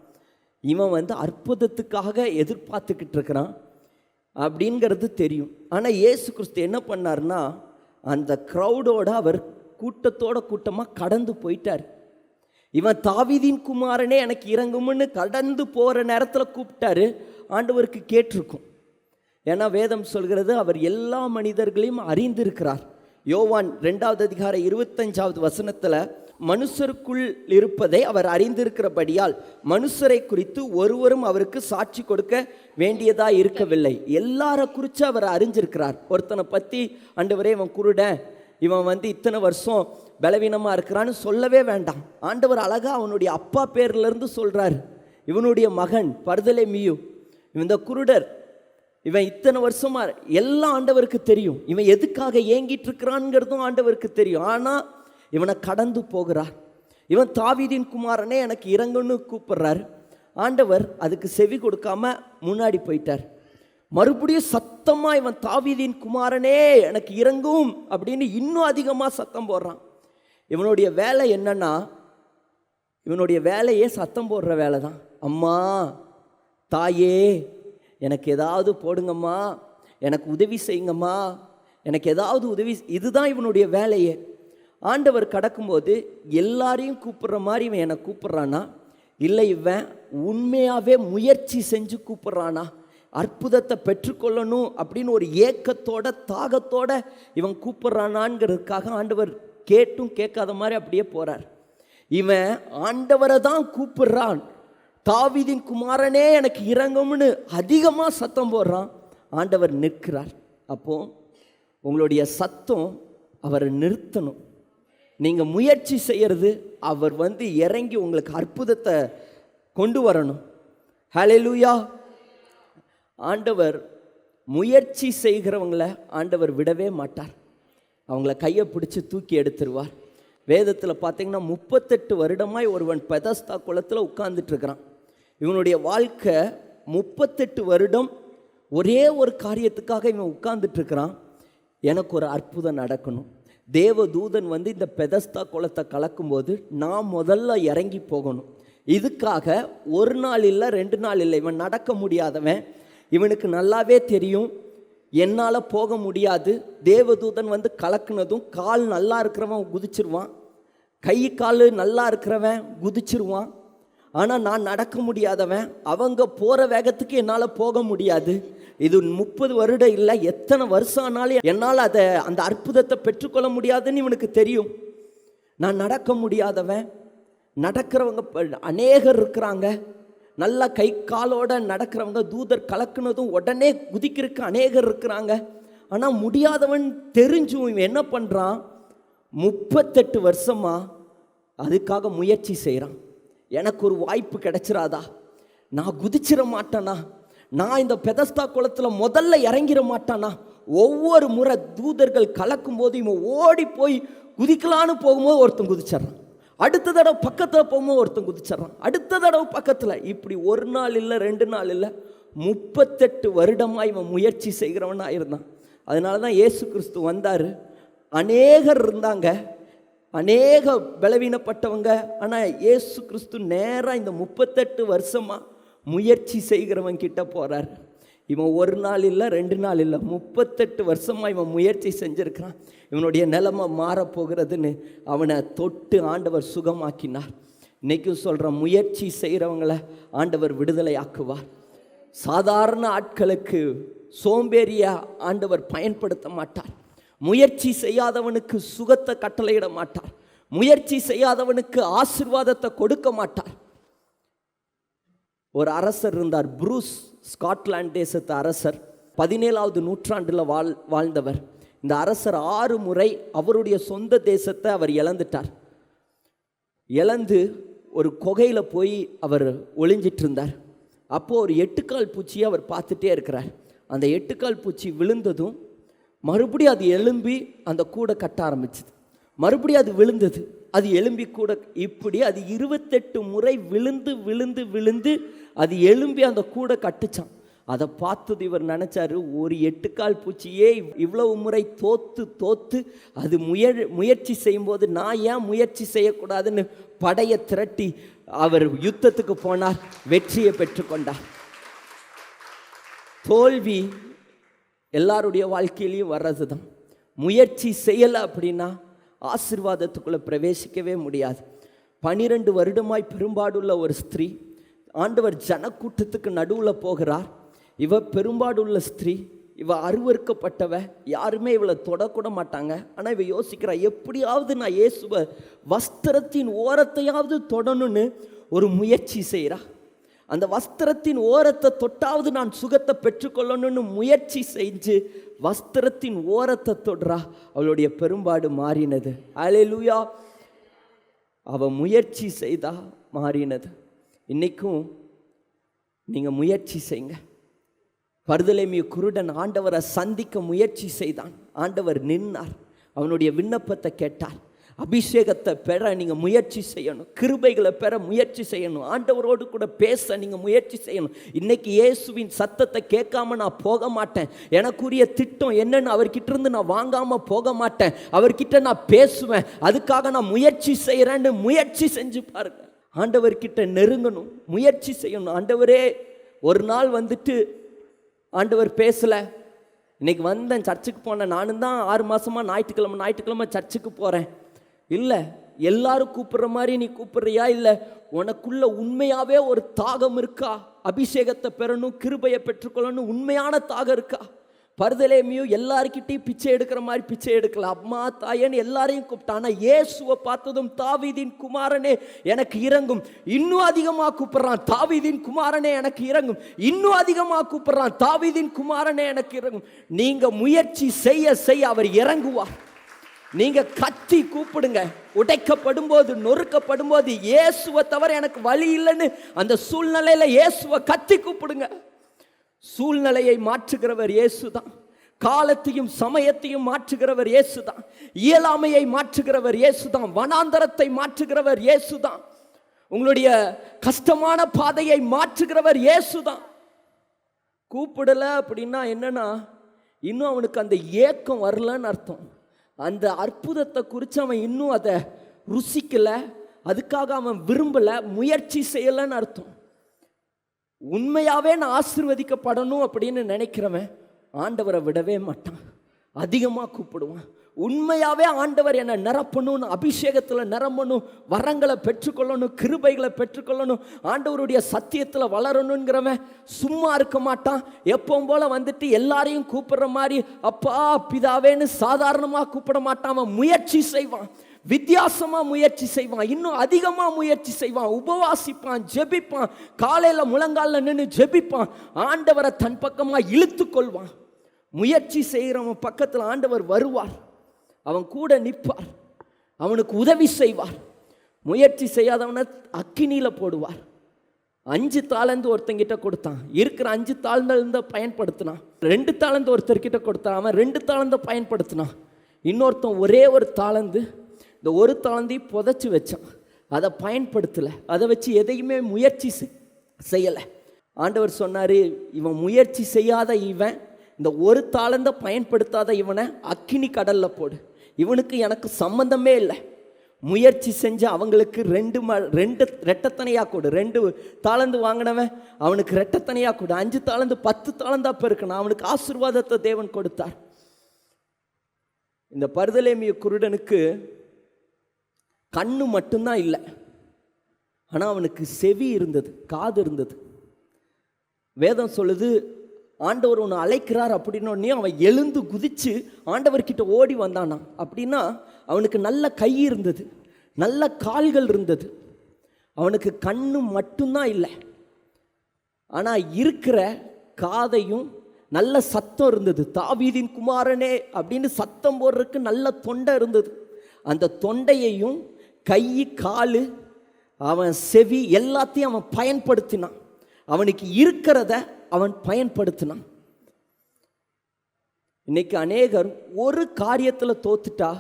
இவன் அற்புதத்துக்காக எதிர்பார்த்துக்கிட்டு இருக்கிறான் அப்படிங்கிறது தெரியும். ஆனால் இயேசு கிறிஸ்து என்ன பண்ணார்னா, அந்த க்ரௌடோட அவர் கூட்டமாக கடந்து போயிட்டார். இவன் தாவீதின் குமாரனே எனக்கு இறங்கும்னு கடந்து போகிற நேரத்தில் கூப்பிட்டாரு. ஆண்டவருக்கு கேட்டிருக்கும், ஏன்னா வேதம் சொல்கிறது அவர் எல்லா மனிதர்களையும் அறிந்திருக்கிறார். யோவான் 2வது அதிகாரம் 25வது வசனத்தில், மனுஷருக்குள் இருப்பதை அவர் அறிந்திருக்கிறபடியால் மனுஷரை குறித்து ஒருவரும் அவருக்கு சாட்சி கொடுக்க வேண்டியதாக இருக்கவில்லை. எல்லாரை குறித்து அவர் அறிஞ்சிருக்கிறார். ஒருத்தனை பற்றி, ஆண்டவரே இவன் குருடன், இவன் இத்தனை வருஷம் பலவீனமாக இருக்கிறான்னு சொல்லவே வேண்டாம். ஆண்டவர் அழகாக அவனுடைய அப்பா பேர்லேருந்து சொல்கிறார். இவனுடைய மகன் பர்தலேமியு, இந்த குருடர், இவன் இத்தனை வருஷமா எல்லாம் ஆண்டவருக்கு தெரியும், இவன் எதுக்காக ஏங்கிட்டு இருக்கிறான்ங்கிறதும் ஆண்டவருக்கு தெரியும். ஆனால் இவனை கடந்து போகிறார். இவன் தாவீதின் குமாரனே எனக்கு இறங்குன்னு கூப்பிடுறாரு. ஆண்டவர் அதுக்கு செவி கொடுக்காம முன்னாடி போயிட்டார். மறுபடியும் சத்தமா இவன் தாவீதின் குமாரனே எனக்கு இறங்கும் அப்படின்னு இன்னும் அதிகமாக சத்தம் போடுறான். இவனுடைய வேலை என்னன்னா, இவனுடைய வேலையே சத்தம் போடுற வேலை தான். அம்மா, தாயே, எனக்கு ஏதாவது போடுங்கம்மா, எனக்கு உதவி செய்யுங்கம்மா, எனக்கு ஏதாவது உதவி. இதுதான் இவனுடைய வேலையே. ஆண்டவர் கடக்கும்போது எல்லாரையும் கூப்பிடுற மாதிரி இவன் என்னை கூப்பிட்றானா, இல்லை இவன் உண்மையாகவே முயற்சி செஞ்சு கூப்பிட்றானா, அற்புதத்தை பெற்றுக்கொள்ளணும் அப்படின்னு ஒரு ஏக்கத்தோட தாகத்தோட இவன் கூப்பிட்றானான்ங்கிறதுக்காக ஆண்டவர் கேட்டும் கேட்காத மாதிரி அப்படியே போகிறார். இவன் ஆண்டவரை தான் கூப்பிடுறான். தாவீதின் குமாரனே எனக்கு இறங்கும்னு அதிகமாக சத்தம் போடுறான். ஆண்டவர் நிற்கிறார். அப்போ உங்களுடைய சத்தம் அவரை நிறுத்தணும். நீங்கள் முயற்சி செய்கிறது அவர் இறங்கி உங்களுக்கு அற்புதத்தை கொண்டு வரணும். ஹல்லேலூயா. ஆண்டவர் முயற்சி செய்கிறவங்களை ஆண்டவர் விடவே மாட்டார். அவங்கள கையை பிடிச்சி தூக்கி எடுத்துருவார். வேதத்தில் பார்த்தீங்கன்னா 38 வருடமாய் ஒருவன் பெதஸ்தா குளத்தில் உட்கார்ந்துட்டுருக்கிறான். இவனுடைய வாழ்க்கை 38 வருடம் ஒரே ஒரு காரியத்துக்காக இவன் உட்கார்ந்துட்டுருக்கிறான். எனக்கு ஒரு அற்புதம் நடக்கணும். தேவதூதன் இந்த பெதஸ்தா குளத்தை கலக்கும்போது நான் முதல்ல இறங்கி போகணும். இதுக்காக ஒரு நாள் இல்லை, 2 நாள் இல்லை. இவன் நடக்க முடியாதவன். இவனுக்கு நல்லாவே தெரியும் என்னால் போக முடியாது. தேவதூதன் கலக்குனதும் கால் நல்லா இருக்கிறவன் குதிச்சிருவான், கை கால் நல்லா இருக்கிறவன் குதிச்சிருவான். ஆனால் நான் நடக்க முடியாதவன், அவங்க போகிற வேகத்துக்கு என்னால் போக முடியாது. இது 30 வருடம் இல்லை, எத்தனை வருஷம் ஆனாலும் என்னால் அந்த அற்புதத்தை பெற்றுக்கொள்ள முடியாதுன்னு இவனுக்கு தெரியும். நான் நடக்க முடியாதவன். நடக்கிறவங்க அநேகர் இருக்கிறாங்க, நல்லா கை காலோட நடக்கிறவங்க. தூதர் கலக்குனதும் உடனே குதிக்கிறதுக்கு அநேகர் இருக்கிறாங்க. ஆனால் முடியாதவன் தெரிஞ்சும் இவன் என்ன பண்ணுறான், 38 வருஷமா அதுக்காக முயற்சி செய்கிறான். எனக்கு ஒரு வாய்ப்பு கிடைச்சிராதா, நான் குதிச்சிட மாட்டேனா, நான் இந்த பெதஸ்தா குளத்தில் முதல்ல இறங்கிட மாட்டானா. ஒவ்வொரு முறை தூதர்கள் கலக்கும் போது இவன் ஓடி போய் குதிக்கலான்னு போகும்போது ஒருத்தன் குதிச்சிட்றான், அடுத்த தடவை பக்கத்தில் போகும்போது ஒருத்தன் குதிச்சிட்றான், அடுத்த தடவை பக்கத்தில். இப்படி ஒரு நாள் இல்லை, 2 நாள் இல்லை, 38 வருடமாக இவன் முயற்சி செய்கிறவனாக இருந்தான். அதனால தான் இயேசு கிறிஸ்து வந்தார். அநேகர் இருந்தாங்க, அநேக பலவீனப்பட்டவங்க. ஆனால் இயேசு கிறிஸ்து நேராக இந்த 38 வருஷமாக முயற்சி செய்கிறவன் கிட்ட போகிறார். இவன் ஒரு நாள் இல்லை, 2 நாள் இல்லை, 38 வருஷமாக இவன் முயற்சி செஞ்சுருக்கிறான். இவனுடைய நிலைமை மாறப்போகிறதுன்னு அவனை தொட்டு ஆண்டவர் சுகமாக்கினார். இன்றைக்கும் சொல்கிற, முயற்சி செய்கிறவங்களை ஆண்டவர் விடுதலை ஆக்குவார். சாதாரண ஆட்களுக்கு சோம்பேறியா ஆண்டவர் பயன்படுத்த மாட்டார். முயற்சி செய்யாதவனுக்கு சுகத்தை கட்டளையிட மாட்டார். முயற்சி செய்யாதவனுக்கு ஆசீர்வாதத்தை கொடுக்க மாட்டார். ஒரு அரசர் இருந்தார், புரூஸ், ஸ்காட்லாந்து தேசத்து அரசர். 17ஆவது நூற்றாண்டில் வாழ்ந்தவர். இந்த அரசர் 6 முறை அவருடைய சொந்த தேசத்தை அவர் இழந்துட்டார். இழந்து ஒரு குகையில் போய் அவர் ஒளிஞ்சிட்டு இருந்தார். அப்போது ஒரு 8 கால் பூச்சியை அவர் பார்த்துட்டே இருக்கிறார். அந்த 8 கால் பூச்சி விழுந்ததும் மறுபடியும் அது எழும்பி அந்த கூடை கட்ட ஆரம்பிச்சுது. மறுபடியும் அது விழுந்தது, அது எழும்பி கூட. இப்படி அது 28 முறை விழுந்து விழுந்து விழுந்து அது எழும்பி அந்த கூடை கட்டுச்சான். அதை பார்த்தது இவர் நினச்சாரு, ஒரு 8 கால் பூச்சியே இவ்வளவு முறை தோத்து அது முயற்சி செய்யும்போது நான் ஏன் முயற்சி செய்யக்கூடாதுன்னு படையை திரட்டி அவர் யுத்தத்துக்கு போனார், வெற்றியை பெற்றுக்கொண்டார். தோல்வி எல்லாருடைய வாழ்க்கையிலையும் வர்றது தான். முயற்சி செய்யலை அப்படின்னா ஆசீர்வாதத்துக்குள்ளே பிரவேசிக்கவே முடியாது. 12 வருடமாய் பெரும்பாடுள்ள ஒரு ஸ்திரீ ஆண்டவர் ஜனக்கூட்டத்துக்கு நடுவில் போகிறார். இவ பெரும்பாடுள்ள ஸ்திரீ, இவ அருவருக்கப்பட்டவ, யாருமே இவளை தொடக்கூட மாட்டாங்க. ஆனால் இவ யோசிக்கிறா, எப்படியாவது நான் இயேசுவை வஸ்திரத்தின் ஓரத்தையாவது தொடணும்னு ஒரு முயற்சி செய்கிறா. அந்த வஸ்திரத்தின் ஓரத்தை தொட்டாவது நான் சுகத்தை பெற்றுக்கொள்ளணும்னு முயற்சி செஞ்சு வஸ்திரத்தின் ஓரத்தை தொடுறா. அவளுடைய பெரும்பாடு மாறினது. அல்லேலூயா. அவ முயற்சி செய்தா மாறினது. இன்றைக்கும் நீங்கள் முயற்சி செய்யுங்க. பர்தலேமியு குருடன் ஆண்டவரை சந்திக்க முயற்சி செய்தான். ஆண்டவர் நின்னார், அவனுடைய விண்ணப்பத்தை கேட்டார். அபிஷேகத்தை பெற நீங்கள் முயற்சி செய்யணும், கிருபைகளை பெற முயற்சி செய்யணும், ஆண்டவரோடு கூட பேச நீங்கள் முயற்சி செய்யணும். இன்னைக்கு இயேசுவின் சத்தத்தை கேட்காம நான் போக மாட்டேன், எனக்குரிய திட்டம் என்னன்னு அவர்கிட்ட இருந்து நான் வாங்காமல் போக மாட்டேன், அவர்கிட்ட நான் பேசுவேன், அதுக்காக நான் முயற்சி செய்கிறேன்னு முயற்சி செஞ்சு பாருங்க. ஆண்டவர்கிட்ட நெருங்கணும், முயற்சி செய்யணும். ஆண்டவரே, ஒரு நாள் வந்துட்டு ஆண்டவர் பேசலை, இன்னைக்கு வந்தேன், சர்ச்சுக்கு போனேன், நானும் தான் 6 மாதமாக ஞாயிற்றுக்கிழமை சர்ச்சுக்கு போகிறேன். இல்லை, எல்லாரும் கூப்பிடுற மாதிரி நீ கூப்பிடுறியா? இல்லை, உனக்குள்ள உண்மையாகவே ஒரு தாகம் இருக்கா? அபிஷேகத்தை பெறணும், கிருபையை பெற்றுக்கொள்ளணும், உண்மையான தாகம் இருக்கா? பர்தலேமியு எல்லாருக்கிட்டையும் பிச்சை எடுக்கிற மாதிரி பிச்சை எடுக்கல, அம்மா தாயன்னு எல்லாரையும் கூப்பிட்டான். ஆனால் இயேசுவை பார்த்ததும் தாவீதின் குமாரனே எனக்கு இறங்கும், இன்னும் அதிகமாக கூப்பிட்றான். தாவீதின் குமாரனே எனக்கு இறங்கும், இன்னும் அதிகமாக கூப்பிட்றான். தாவீதின் குமாரனே எனக்கு இறங்கும். நீங்கள் முயற்சி செய்ய செய்ய அவர் இறங்குவார். நீங்க கத்தி கூப்பிடுங்க. உடைக்கப்படும் போது, நொறுக்கப்படும் போது, இயேசுவை தவிர எனக்கு வழி இல்லைன்னு அந்த சூழ்நிலையில இயேசுவை கத்தி கூப்பிடுங்க. சூழ்நிலையை மாற்றுகிறவர் இயேசுதான், காலத்தையும் சமயத்தையும் மாற்றுகிறவர் இயேசுதான், இயலாமையை மாற்றுகிறவர் இயேசுதான், வனாந்தரத்தை மாற்றுகிறவர் இயேசுதான், உங்களுடைய கஷ்டமான பாதையை மாற்றுகிறவர் இயேசுதான். கூப்பிடல அப்படின்னா என்னன்னா, இன்னும் அவனுக்கு அந்த ஏக்கம் வரலன்னு அர்த்தம். அந்த அற்புதத்தை குறித்து அவன் இன்னும் அதை ருசிக்கலை, அதுக்காக அவன் விரும்பலை, முயற்சி செய்யலைன்னு அர்த்தம். உண்மையாகவே நான் ஆசீர்வதிக்கப்படணும் அப்படின்னு நினைக்கிறவன் ஆண்டவரை விடவே மாட்டான், அதிகமாக கூப்பிடுவான். உண்மையாகவே ஆண்டவர் என்னை நிரப்பணும், அபிஷேகத்தில் நிரம்பணும், வரங்களை பெற்றுக்கொள்ளணும், கிருபைகளை பெற்றுக்கொள்ளணும், ஆண்டவருடைய சத்தியத்தில் வளரணுங்கிறவன் சும்மா இருக்க மாட்டான். எப்பவும் போல் வந்துட்டு எல்லாரையும் கூப்பிடுற மாதிரி அப்பா பிதாவேன்னு சாதாரணமாக கூப்பிட மாட்டான். அவன் முயற்சி செய்வான், வித்தியாசமாக முயற்சி செய்வான், இன்னும் அதிகமாக முயற்சி செய்வான், உபவாசிப்பான், ஜெபிப்பான், காலையில் முழங்காலில் நின்று ஜெபிப்பான், ஆண்டவரை தன் பக்கமாக இழுத்து கொள்வான். முயற்சி செய்கிறவன் பக்கத்தில் ஆண்டவர் வருவார், அவன் கூட நிற்பார், அவனுக்கு உதவி செய்வார். முயற்சி செய்யாதவனை அக்கினியில் போடுவார். 5 தாலந்து ஒருத்தங்கிட்ட கொடுத்தான், இருக்கிற 5 தாளந்த பயன்படுத்தினான். 2 தாளந்து ஒருத்தர்கிட்ட கொடுத்தான், அவன் 2 தாளந்த பயன்படுத்தினான். இன்னொருத்தன் ஒரே ஒரு தாளந்து, இந்த ஒரு தாளந்தையும் புதைச்சி வச்சான், அதை பயன்படுத்தலை, அதை வச்சு எதையுமே முயற்சி செய்யலை. ஆண்டவர் சொன்னார், இவன் முயற்சி செய்யாத இவன், இந்த ஒரு தாளந்த பயன்படுத்தாத இவனை அக்கினி கடலில் போடு, இவனுக்கு எனக்கு சம்பந்தமே இல்லை. முயற்சி செஞ்சு அவங்களுக்கு 2 ரெட்டத்தனையாக கொடு. 2 தாளந்து வாங்கினவன் அவனுக்கு ரெட்டத்தனையாக கொடு. 5 தாளந்து 10 தாளந்தா பெருக்கணும். அவனுக்கு ஆசீர்வாதத்தை தேவன் கொடுத்தார். இந்த பர்தலேமியு குருடனுக்கு கண்ணு மட்டும்தான் இல்லை, ஆனால் அவனுக்கு செவி இருந்தது, காது இருந்தது. வேதம் சொல்லுது, ஆண்டவர் ஒன்று அழைக்கிறார் அப்படின்னோடனே அவன் எழுந்து குதித்து ஆண்டவர்கிட்ட ஓடி வந்தானா. அப்படின்னா அவனுக்கு நல்ல கை இருந்தது, நல்ல கால்கள் இருந்தது. அவனுக்கு கண்ணு மட்டும்தான் இல்லை, ஆனால் இருக்கிற காதையும் நல்ல சத்தம் இருந்தது. தாவீதின் குமாரனே அப்படின்னு சத்தம் போடுறதுக்கு நல்ல தொண்டை இருந்தது. அந்த தொண்டையையும் கை காலு அவன் செவி எல்லாத்தையும் அவன் பயன்படுத்தினான். அவனுக்கு இருக்கிறத அவன் பயன்படுத்தினான். இன்னைக்கு அநேகர் ஒரு காரியத்தில் தோத்துட்டா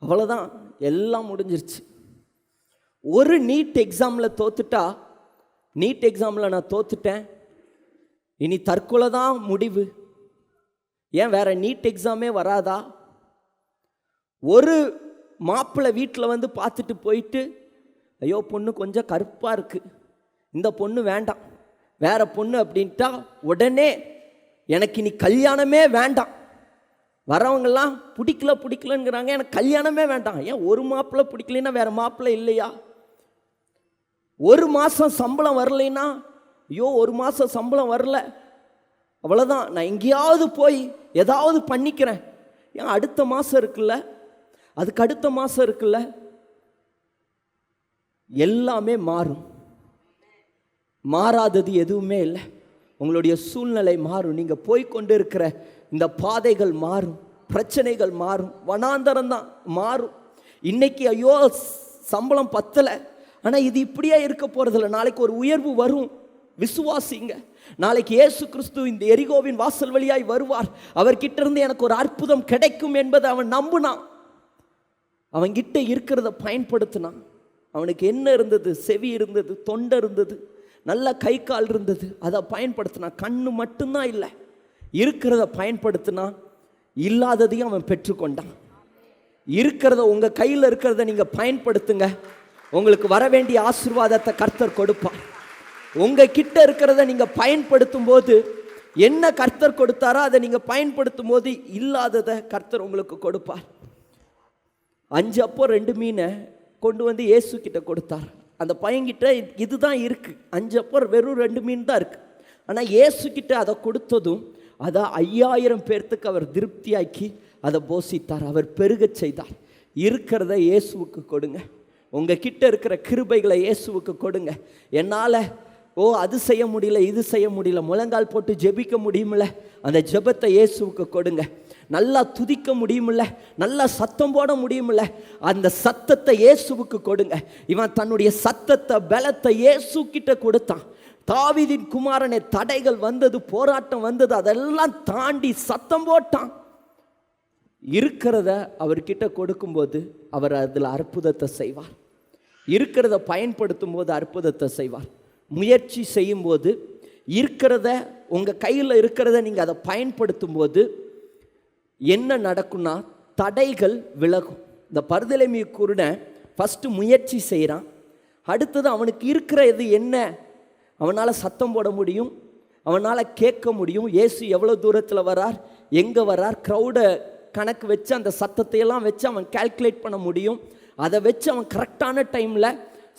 அவ்வளோதான், எல்லாம் முடிஞ்சிருச்சு. ஒரு நீட் எக்ஸாமில் தோத்துட்டா, நீட் எக்ஸாமில் நான் தோத்துட்டேன், இனி தற்கொலை தான் முடிவு. ஏன் வேற நீட் எக்ஸாமே வராதா? ஒரு மாப்பிள்ளை வீட்டில் வந்து பார்த்துட்டு போயிட்டு, ஐயோ பொண்ணு கொஞ்சம் கருப்பாக இருக்குது, இந்த பொண்ணு வேண்டாம், வேற பொண்ணு அப்படின்ட்டா உடனே எனக்கு இனி கல்யாணமே வேண்டாம். வரவங்கெல்லாம் பிடிக்கலங்கிறாங்க, எனக்கு கல்யாணமே வேண்டாம். ஏன் ஒரு மாப்பிள்ளை பிடிக்கலைன்னா வேற மாப்பிள்ளை இல்லையா? ஒரு மாதம் சம்பளம் வரலைன்னா, ஐயோ ஒரு மாதம் சம்பளம் வரல, அவ்வளோதான், நான் எங்கேயாவது போய் ஏதாவது பண்ணிக்கிறேன். ஏன் அடுத்த மாதம் இருக்குல்ல, அதுக்கு அடுத்த மாதம் இருக்குல்ல, எல்லாமே மாறும். மாறாதது எதுவுமே இல்லை. உங்களுடைய சூழ்நிலை மாறும், நீங்கள் போய்கொண்டு இருக்கிற இந்த பாதைகள் மாறும், பிரச்சனைகள் மாறும், வனாந்தரம் தான் மாறும். இன்னைக்கு ஐயோ சம்பளம் பத்தலை, ஆனால் இது இப்படியே இருக்க போகிறதில்ல, நாளைக்கு ஒரு உயர்வு வரும், விசுவாசிங்க. நாளைக்கு இயேசு கிறிஸ்து இந்த எரிகோவின் வாசல் வழியாய் வருவார். அவர்கிட்ட இருந்து எனக்கு ஒரு அற்புதம் கிடைக்கும் என்பதை அவன் நம்பினான். அவன்கிட்ட இருக்கிறத பயன்படுத்தினான். அவனுக்கு என்ன இருந்தது? செவி இருந்தது, தொண்டை இருந்தது, நல்ல கை கால் இருந்தது. அதை பயன்படுத்தினான். கண்ணு மட்டும்தான் இல்லை, இருக்கிறத பயன்படுத்தினான். இல்லாததையும் அவன் பெற்றுக்கொண்டான். இருக்கிறத, உங்கள் கையில் இருக்கிறத நீங்கள் பயன்படுத்துங்க. உங்களுக்கு வர வேண்டிய ஆசீர்வாதத்தை கர்த்தர் கொடுப்பார். உங்கள் கிட்ட இருக்கிறத நீங்கள் பயன்படுத்தும் போது, என்ன கர்த்தர் கொடுத்தாரோ அதை நீங்கள் பயன்படுத்தும் போது இல்லாததை கர்த்தர் உங்களுக்கு கொடுப்பார். 5 அப்போ 2 மீனை கொண்டு வந்து இயேசு கிட்ட கொடுத்தார். அந்த பையன்கிட்ட இதுதான் இருக்குது, 5 அப்போ வெறும் 2 மீன் தான் இருக்குது. ஆனால் இயேசு கிட்ட அதை கொடுத்ததும் அதை 5000 பேர்த்துக்கு அவர் திருப்தியாக்கி அதை போஷித்தார். அவர் பெருகச் செய்தார். இருக்கிறத இயேசுவுக்கு கொடுங்க. உங்கள் கிட்ட இருக்கிற கிருபைகளை இயேசுவுக்கு கொடுங்க. என்னால் அது செய்ய முடியல, இது செய்ய முடியல, முழங்கால் போட்டு ஜெபிக்க முடியுமில்ல, அந்த ஜெபத்தை இயேசுவுக்கு கொடுங்க. நல்லா துதிக்க முடியுமில்ல, நல்லா சத்தம் போட முடியுமில்ல, அந்த சத்தத்தை இயேசுவுக்கு கொடுங்க. இவன் தன்னுடைய சத்தத்தை, பலத்தை இயேசு கிட்ட கொடுத்தான். தாவீதின் குமாரனே, தடைகள் வந்தது, போராட்டம் வந்தது, அதெல்லாம் தாண்டி சத்தம் போட்டான். இருக்கிறத அவர்கிட்ட கொடுக்கும்போது அவர் அதில் அற்புதத்தை செய்வார். இருக்கிறத பயன்படுத்தும் போது அற்புதத்தை செய்வார். முயற்சி செய்யும்போது, இருக்கிறத, உங்கள் கையில் இருக்கிறத நீங்கள் அதை பயன்படுத்தும் போது என்ன நடக்கும்னா தடைகள் விலகும். இந்த பர்தலேமியு குருடன் ஃபஸ்ட்டு முயற்சி செய்கிறான். அடுத்தது அவனுக்கு இருக்கிற இது என்ன? அவனால் சத்தம் போட முடியும், அவனால் கேட்க முடியும். இயேசு எவ்வளோ தூரத்தில் வரார், எங்கே வரார், க்ரௌடை கணக்கு வச்சு அந்த சத்தத்தையெல்லாம் வச்சு அவன் கால்குலேட் பண்ண முடியும். அதை வச்சு அவன் கரெக்டான டைமில்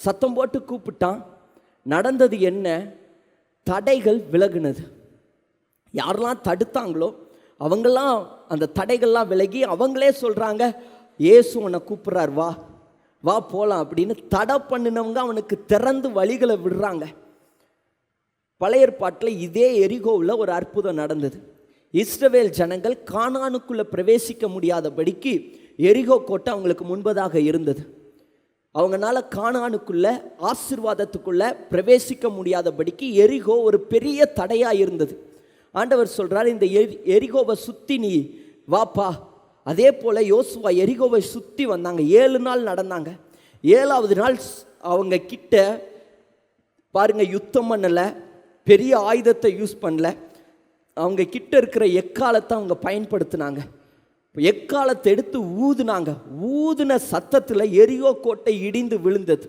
சத்தம் போட்டு கூப்பிட்டான். நடந்தது என்ன? தடைகள் விலகுனது. யாரெல்லாம் தடுத்தாங்களோ அவங்கெல்லாம் அந்த தடைகள்லாம் விலகி அவங்களே சொல்கிறாங்க, இயேசு உன்னை கூப்பிட்றார், வா வா போகலாம் அப்படின்னு. தடை பண்ணினவங்க அவனுக்கு திறந்து வழிகளை விடுறாங்க. பழைய ஏற்பாட்டில் இதே எரிகோவில் ஒரு அற்புதம் நடந்தது. இஸ்ரவேல் ஜனங்கள் கானானுக்குள்ளே பிரவேசிக்க முடியாதபடிக்கு எரிகோ கோட்டை அவங்களுக்கு முன்பதாக இருந்தது. அவங்களால கானானுக்குள்ள, ஆசீர்வாதத்துக்குள்ள பிரவேசிக்க முடியாதபடிக்கு எரிகோ ஒரு பெரிய தடையாக இருந்தது. ஆண்டவர் சொல்கிறார், இந்த எரிகோவை சுற்றி நீ வாப்பா. அதே போல் யோசுவா எரிகோவை சுற்றி வந்தாங்க. 7 நாள் நடந்தாங்க. 7வது நாள் அவங்க கிட்ட பாருங்க, யுத்தம் பண்ணலை, பெரிய ஆயுதத்தை யூஸ் பண்ணல. அவங்க கிட்ட இருக்கிற எக்காலத்தை அவங்க பயன்படுத்தினாங்க. எக்காலத்தை எடுத்து ஊதுனாங்க. ஊதுன சத்தத்தில் எரிகோ கோட்டை இடிந்து விழுந்தது.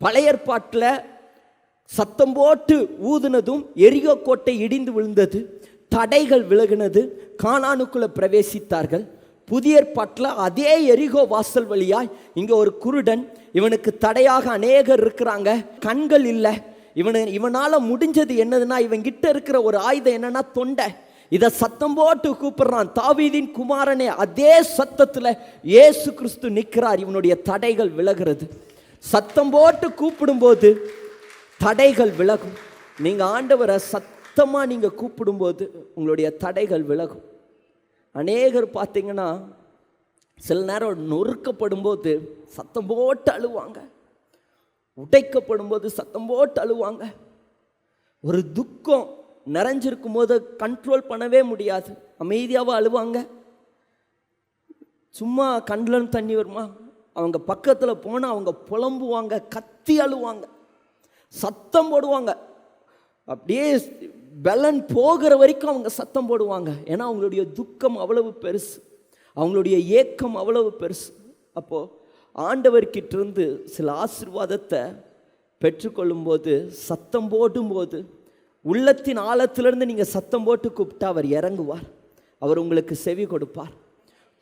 பழைய ஏற்பாட்டில் சத்தம் போட்டு ஊதுனதும் எரிகோ கோட்டை இடிந்து விழுந்தது, தடைகள் விலகினது, கானானுக்குள்ளே பிரவேசித்தார்கள். புதிய ஏற்பாட்டில் அதே எரிகோ வாசல் வழியாய் இங்கே ஒரு குருடன், இவனுக்கு தடையாக அநேகர் இருக்கிறாங்க, கண்கள் இல்லை. இவனால் முடிஞ்சது என்னதுன்னா, இவங்கிட்ட இருக்கிற ஒரு ஆயுதம் என்னன்னா தொண்டை. இதை சத்தம் போட்டு கூப்பிடுறான், தாவீதின் குமாரனே. அதே சத்தத்தில் இயேசு கிறிஸ்து நிற்கிறார். இவனுடைய தடைகள் விலகிறது. சத்தம் போட்டு கூப்பிடும்போது தடைகள் விலகும். நீங்கள் ஆண்டவரை சத்தமாக நீங்கள் கூப்பிடும்போது உங்களுடைய தடைகள் விலகும். அநேகர் பார்த்தீங்கன்னா சில நேரம் நொறுக்கப்படும் போது சத்தம் போட்டு அழுவாங்க, உடைக்கப்படும் போது சத்தம் போட்டு அழுவாங்க. ஒரு துக்கம் நிறைஞ்சிருக்கும் போது கண்ட்ரோல் பண்ணவே முடியாது, அமைதியாக அழுவாங்க. சும்மா கண்ணில் தண்ணி வருமா, அவங்க பக்கத்தில் போனால் அவங்க புலம்புவாங்க, கத்தி அழுவாங்க, சத்தம் போடுவாங்க. அப்படியே பலன் போகிற வரைக்கும் அவங்க சத்தம் போடுவாங்க. ஏன்னா அவங்களுடைய துக்கம் அவ்வளவு பெருசு, அவங்களுடைய ஏக்கம் அவ்வளவு பெருசு. அப்போது ஆண்டவர்கிட்டிருந்து சில ஆசீர்வாதத்தை பெற்றுக்கொள்ளும்போது, சத்தம் போடும்போது, உள்ளத்தின் ஆழத்திலிருந்து நீங்கள் சத்தம் போட்டு கூப்பிட்டா அவர் இறங்குவார். அவர் உங்களுக்கு செவி கொடுப்பார்.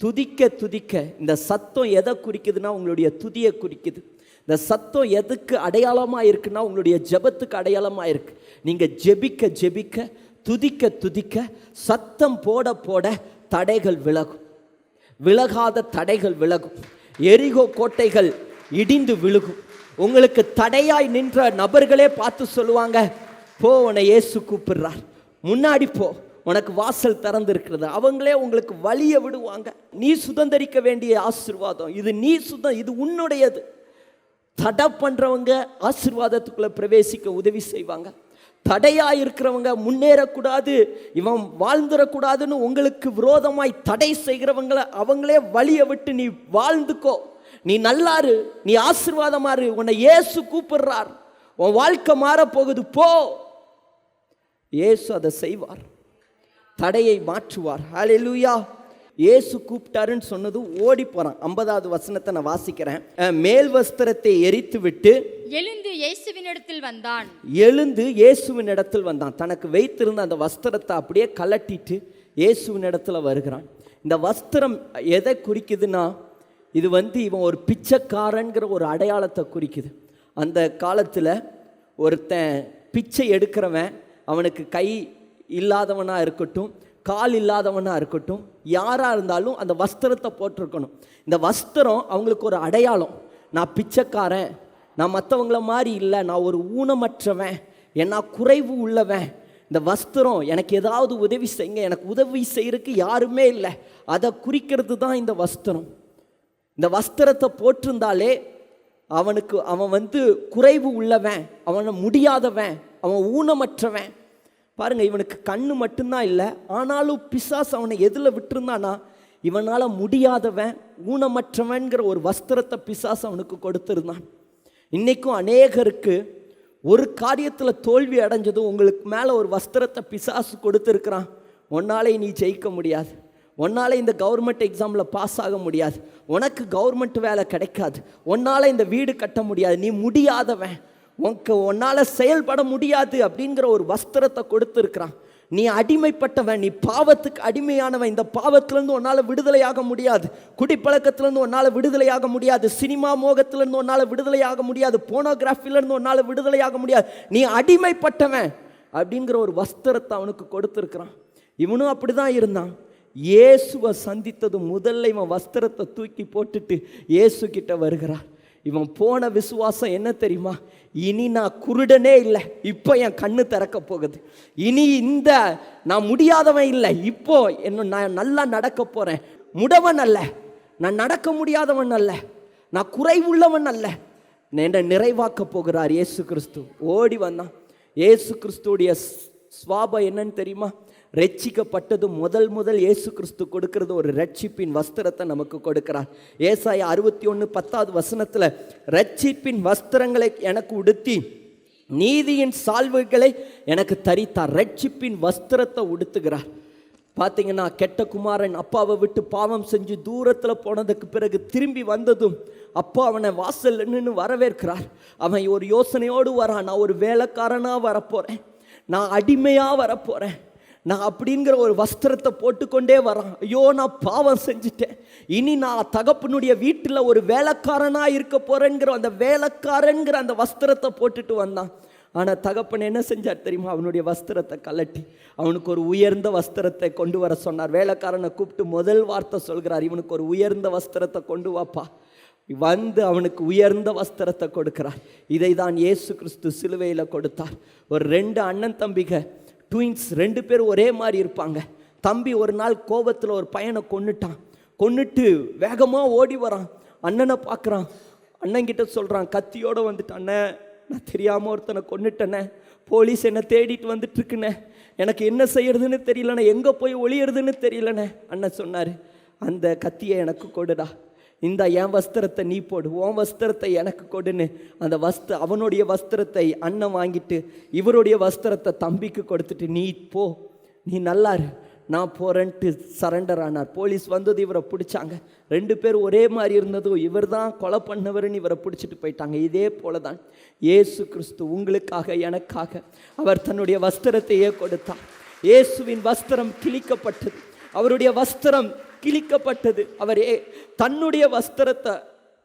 துதிக்க துதிக்க, இந்த சத்தம் எதை குறிக்குதுன்னா உங்களுடைய துதியை குறிக்குது. இந்த சத்தம் எதுக்கு அடையாளமாக இருக்குன்னா உங்களுடைய ஜெபத்துக்கு அடையாளமாக இருக்குது. நீங்கள் ஜெபிக்க ஜெபிக்க, துதிக்க துதிக்க, சத்தம் போட போட தடைகள் விலகும். விலகாத தடைகள் விலகும். எரிகோ கோட்டைகள் இடிந்து விழுகும். உங்களுக்கு தடையாய் நின்ற நபர்களே பார்த்து சொல்லுவாங்க, போ, உன்னை இயேசு கூப்பிடுறார், முன்னாடி போ, உனக்கு வாசல் திறந்திருக்கிறது. அவங்களே உங்களுக்கு வழியை விடுவாங்க. நீ சுதந்திரிக்க வேண்டிய ஆசீர்வாதம் இது, இது உன்னுடையது. தடை பண்ணுறவங்க ஆசீர்வாதத்துக்குள்ளே பிரவேசிக்க உதவி செய்வாங்க. தடையா இருக்கிறவங்க, முன்னேறக்கூடாது, இவன் வாழ்ந்துடக்கூடாதுன்னு உங்களுக்கு விரோதமாய் தடை செய்கிறவங்களை அவங்களே வழியை விட்டு நீ வாழ்ந்துக்கோ, நீ நல்லாரு, நீ ஆசீர்வாதமாரு, உன்னை இயேசு கூப்பிடுறார், உன் வாழ்க்கை மாறப்போகுது, போ. இயேசு அதை செய்வார், தடையை மாற்றுவார். ஹல்லேலூயா. இயேசு கூப்பிட்டாருன்னு சொன்னது ஓடி போறான். 50வது வசனத்தை நான் வாசிக்கிறேன். மேல் வஸ்திரத்தை எரித்து விட்டு எழுந்து இயேசுவினிடத்தில் வந்தான். எழுந்து இயேசுவின் இடத்தில் வந்தான். தனக்கு வைத்திருந்த அந்த வஸ்திரத்தை அப்படியே கலட்டிட்டு இயேசுவின் இடத்துல வருகிறான். இந்த வஸ்திரம் எதை குறிக்குதுன்னா, இது இவன் ஒரு பிச்சைக்காரன்கிற ஒரு அடையாளத்தை குறிக்குது. அந்த காலத்தில் ஒருத்தன் பிச்சை எடுக்கிறவன், அவனுக்கு கை இல்லாதவனாக இருக்கட்டும், கால் இல்லாதவனாக இருக்கட்டும், யாராக இருந்தாலும் அந்த வஸ்திரத்தை போட்டிருக்கணும். இந்த வஸ்திரம் அவங்களுக்கு ஒரு அடையாளம். நான் பிச்சைக்காரன், நான் மற்றவங்கள மாதிரி இல்லை, நான் ஒரு ஊனமற்றவன், நான் குறைவு உள்ளவன், இந்த வஸ்திரம் எனக்கு ஏதாவது உதவி செய்யுங்க, எனக்கு உதவி செய்யறதுக்கு யாருமே இல்லை, அதை குறிக்கிறது தான் இந்த வஸ்திரம். இந்த வஸ்திரத்தை போட்டிருந்தாலே அவன் குறைவு உள்ளவன், அவனை முடியாதவன், அவன் ஊனமற்றவன். பாருங்க, இவனுக்கு கண்ணு மட்டும்தான் இல்லை, ஆனாலும் பிசாசு அவனை எதில் விட்டுருந்தானா, இவனால் முடியாதவன், ஊனமற்றவன்கிற ஒரு வஸ்திரத்தை பிசாசு அவனுக்கு கொடுத்துருந்தான். இன்றைக்கும் அநேகருக்கு ஒரு காரியத்தில் தோல்வி அடைஞ்சதும் உங்களுக்கு மேலே ஒரு வஸ்திரத்தை பிசாசு கொடுத்துருக்குறான். உன்னாலே நீ ஜெயிக்க முடியாது, உன்னால் இந்த கவர்மெண்ட் எக்ஸாமில் பாஸ் ஆக முடியாது, உனக்கு கவர்மெண்ட் வேலை கிடைக்காது, உன்னால் இந்த வீடு கட்ட முடியாது, நீ முடியாதவன், உன்னால் செயல்பட முடியாது அப்படிங்கிற ஒரு வஸ்திரத்தை கொடுத்துருக்குறான். நீ அடிமைப்பட்டவன், நீ பாவத்துக்கு அடிமையானவன், இந்த பாவத்திலேருந்து உன்னால் விடுதலையாக முடியாது, குடிப்பழக்கத்திலேருந்து உன்னால் விடுதலையாக முடியாது, சினிமா மோகத்திலேருந்து உன்னால் விடுதலையாக முடியாது, போனோகிராஃபிலேருந்து உன்னால் விடுதலையாக முடியாது, நீ அடிமைப்பட்டவன் அப்படிங்கிற ஒரு வஸ்திரத்தை அவனுக்கு கொடுத்துருக்குறான். இவனும் அப்படி தான் இருந்தான். இயேசுவை சந்தித்தது முதல்ல இவன் வஸ்திரத்தை தூக்கி போட்டுட்டு இயேசு கிட்ட வருகிறார். இவன் போன விசுவாசம் என்ன தெரியுமா? இனி நான் குருடனே இல்லை, இப்போ என் கண்ணு திறக்க போகுது, இனி நான் முடியாதவன் இல்லை, இப்போ நான் நல்லா நடக்க போகிறேன், முடவன் அல்ல, நான் நடக்க முடியாதவன் அல்ல, நான் குறைவுள்ளவன் அல்ல, என்னை நிறைவாக்க போகிறார் இயேசு கிறிஸ்து. ஓடி வந்தான். இயேசு கிறிஸ்துடைய ஸ்வாபம் என்னன்னு தெரியுமா? ரட்சிக்கப்பட்டது முதல் இயேசு கிறிஸ்து கொடுக்கிறது ஒரு ரட்சிப்பின் வஸ்திரத்தை நமக்கு கொடுக்கிறார். ஏசாயா 61:10 வசனத்தில் ரட்சிப்பின் வஸ்திரங்களை எனக்கு உடுத்தி நீதியின் சால்வைகளை எனக்கு தரித்தார். ரட்சிப்பின் வஸ்திரத்தை உடுத்துகிறார். பார்த்தீங்கன்னா, கெட்ட குமாரன் அப்பாவை விட்டு பாவம் செஞ்சு தூரத்தில் போனதுக்கு பிறகு திரும்பி வந்ததும் அப்பா அவனை வாசல் நின்று வரவேற்கிறார். அவன் ஒரு யோசனையோடு வரான். நான் ஒரு வேலைக்காரனாக வரப்போகிறேன், நான் அடிமையாக வரப்போகிறேன், நான் அப்படிங்கிற ஒரு வஸ்திரத்தை போட்டுக்கொண்டே வரான். ஐயோ, நான் பாவம் செஞ்சுட்டேன், இனி நான் தகப்பனுடைய வீட்டில் ஒரு வேலைக்காரனாக இருக்க போகிறேங்கிற அந்த வேலைக்காரங்கிற அந்த வஸ்திரத்தை போட்டுட்டு வந்தான். ஆனால் தகப்பன் என்ன செஞ்சார் தெரியுமா? அவனுடைய வஸ்திரத்தை கலட்டி அவனுக்கு ஒரு உயர்ந்த வஸ்திரத்தை கொண்டு வர சொன்னார். வேலைக்காரனை கூப்பிட்டு முதல் வார்த்தை சொல்கிறார், இவனுக்கு ஒரு உயர்ந்த வஸ்திரத்தை கொண்டு வாப்பா. அவனுக்கு உயர்ந்த வஸ்திரத்தை கொடுக்கிறார். இதை தான் இயேசு கிறிஸ்து சிலுவையில் கொடுத்தார். ஒரு 2 அண்ணன் தம்பிக ட்வின்ஸ், 2 பேரும் ஒரே மாதிரி இருப்பாங்க. தம்பி ஒரு நாள் கோபத்தில் ஒரு பையனை கொன்னுட்டு வேகமாக ஓடி வரான். அண்ணனை பார்க்குறான். அண்ணன்கிட்ட சொல்கிறான், கத்தியோடு வந்துட்டு, அண்ணன் நான் தெரியாமல் ஒருத்தனை கொன்னுட்டேனே, போலீஸ் என்னை தேடிட்டு வந்துட்டுருக்குண்ணே, எனக்கு என்ன செய்யறதுன்னு தெரியலண்ணே, எங்கே போய் ஒளியறதுன்னு தெரியலண்ணே. அண்ணன் சொன்னார், அந்த கத்தியை எனக்கு கொடுடா, இந்த என் வஸ்திரத்தை நீ போடு, உன் வஸ்திரத்தை எனக்கு கொடுன்னு அந்த அவனுடைய வஸ்திரத்தை அண்ணன் வாங்கிட்டு இவருடைய வஸ்திரத்தை தம்பிக்கு கொடுத்துட்டு, நீ போ, நீ நல்லாரு, நான் போகிறேன்ட்டு சரண்டர் ஆனார். போலீஸ் வந்தது, இவரை பிடிச்சாங்க. 2 பேர் ஒரே மாதிரி இருந்ததும் இவர் தான் கொலை பண்ணவர்னு இவரை பிடிச்சிட்டு போயிட்டாங்க. இதே போல தான் இயேசு கிறிஸ்து உங்களுக்காக எனக்காக அவர் தன்னுடைய வஸ்திரத்தையே கொடுத்தார். இயேசுவின் வஸ்திரம் கிழிக்கப்பட்டது, அவருடைய வஸ்திரம் கிழிக்கப்பட்டது. அவர் தன்னுடைய வஸ்திரத்தை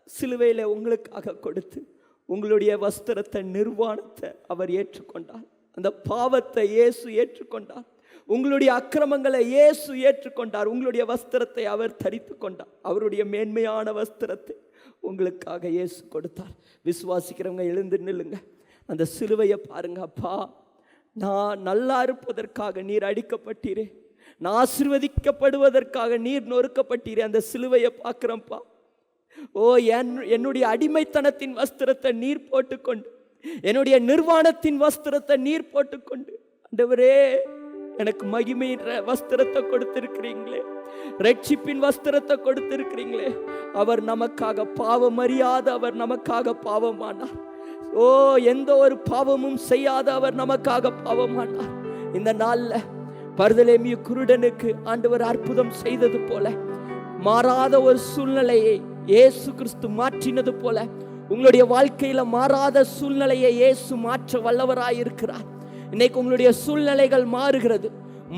சிலுவையில் உங்களுக்காக கொடுத்து உங்களுடைய வஸ்திரத்தை, நிர்வாணத்தை அவர் ஏற்றுக்கொண்டார். அந்த பாவத்தை இயேசு ஏற்றுக்கொண்டார். உங்களுடைய அக்கிரமங்களை இயேசு ஏற்றுக்கொண்டார். உங்களுடைய வஸ்திரத்தை அவர் தரித்து கொண்டார். அவருடைய மேன்மையான வஸ்திரத்தை உங்களுக்காக இயேசு கொடுத்தார். விசுவாசிக்கிறவங்க எழுந்து நில்லுங்க, அந்த சிலுவையை பாருங்க. அப்பா, நான் நல்லா இருப்பதற்காக நீர் அடிக்கப்பட்டீரே, நான் ஆசீர்வதிக்கப்படுவதற்காக நீர் நொறுக்கப்பட்டீரே, அந்த சிலுவையை பார்க்குறேன்ப்பா. ஓ, என்னுடைய அடிமைத்தனத்தின் வஸ்திரத்தை நீர் போட்டுக்கொண்டு என்னுடைய நிர்வாணத்தின் வஸ்திரத்தை நீர் போட்டுக்கொண்டு, ஆண்டவரே எனக்கு மகிமையின் வஸ்திரத்தை கொடுத்திருக்கிறீங்களே, ரட்சிப்பின் வஸ்திரத்தை கொடுத்திருக்கிறீங்களே. அவர் நமக்காக பாவம் அறியாத அவர் நமக்காக பாவமானார். ஓ, எந்த ஒரு பாவமும் செய்யாத அவர் நமக்காக பாவமானார். இந்த நாள்ல பர்தலேமியு குருடனுக்கு ஆண்டவர் அற்புதம் செய்தது போல, மாறாத ஒரு சூழ்நிலையை இயேசு கிறிஸ்து மாற்றினது போல, உங்களுடைய வாழ்க்கையில மாறாத சூழ்நிலையை இயேசு மாற்ற வல்லவராயிருக்கிறார். இன்னைக்கு உங்களுடைய சூழ்நிலைகள் மாறுகிறது.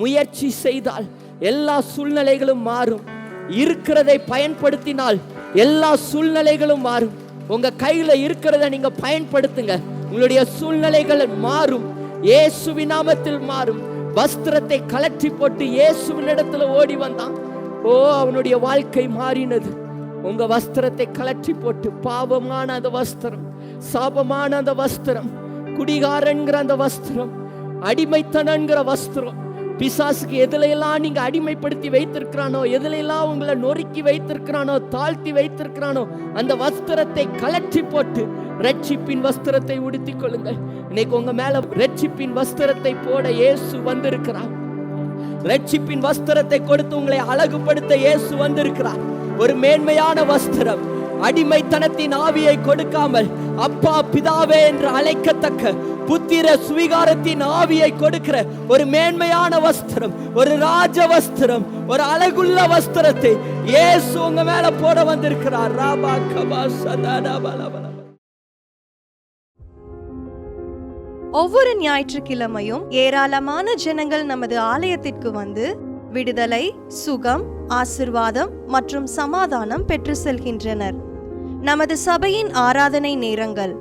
முயற்சி செய்தால் எல்லா சூழ்நிலைகளும் மாறும். இருக்கிறதை பயன்படுத்தினால் எல்லா சூழ்நிலைகளும் மாறும். உங்க கையில இருக்கிறத நீங்க பயன்படுத்துங்க, உங்களுடைய சூழ்நிலைகள் மாறும். இயேசுவின் நாமத்தில் மாறும். வஸ்திரத்தை கலற்றி போட்டு இயேசுவின் இடத்துல ஓடி வந்தான். ஓ, அவனுடைய வாழ்க்கை மாறினது. உங்க வஸ்திரத்தை கலற்றி போட்டு, பாவமான அந்த வஸ்திரம், சாபமான அந்த வஸ்திரம், குடிகாரன்கிற அந்த வஸ்திரம், அடிமைத்தனங்கிற வஸ்திரம், பிசாசுக்கு எதிலெல்லாம் நீங்க அடிமைப்படுத்தி வைத்திருக்கிறானோ, எதிலெல்லாம் உங்களை நொறுக்கி வைத்திருக்கிறானோ, தாழ்த்தி வைத்திருக்கிறானோ, அந்த வஸ்திரத்தை கலற்றி போட்டு ரட்சிப்பின் வஸ்திரத்தை உடுத்திக் கொள்ளுங்கள். இன்னைக்கு உங்க மேல ரட்சிப்பின் வஸ்திரத்தை போட இயேசு வந்திருக்கிறார். ரட்சிப்பின் வஸ்திரத்தை கொடுத்து உங்களை அழகுபடுத்த இயேசு வந்திருக்கிறார். ஒரு மேன்மையான வஸ்திரம், அடிமைத்தனத்தின் ஆவியை கொடுக்காமல் அப்பா பிதாவே என்று அழைக்கத்தக்க புத்திர சுவிகாரத்தின் ஆவியை கொடுக்கிற ஒரு மேன்மையான வஸ்திரம், ஒரு ராஜ வஸ்திரம், ஒரு அழகுள்ள வஸ்திரத்தை இயேசு உங்க மேல போட வந்திருக்கிறார். ராபா கபா சதானா பலபல. ஒவ்வொரு ஞாயிற்றுக்கிழமையும் ஏராளமான ஜனங்கள் நமது ஆலயத்திற்கு வந்து விடுதலை, சுகம், ஆசிர்வாதம் மற்றும் சமாதானம் பெற்று செல்கின்றனர். நமது சபையின் ஆராதனை நேரங்கள்: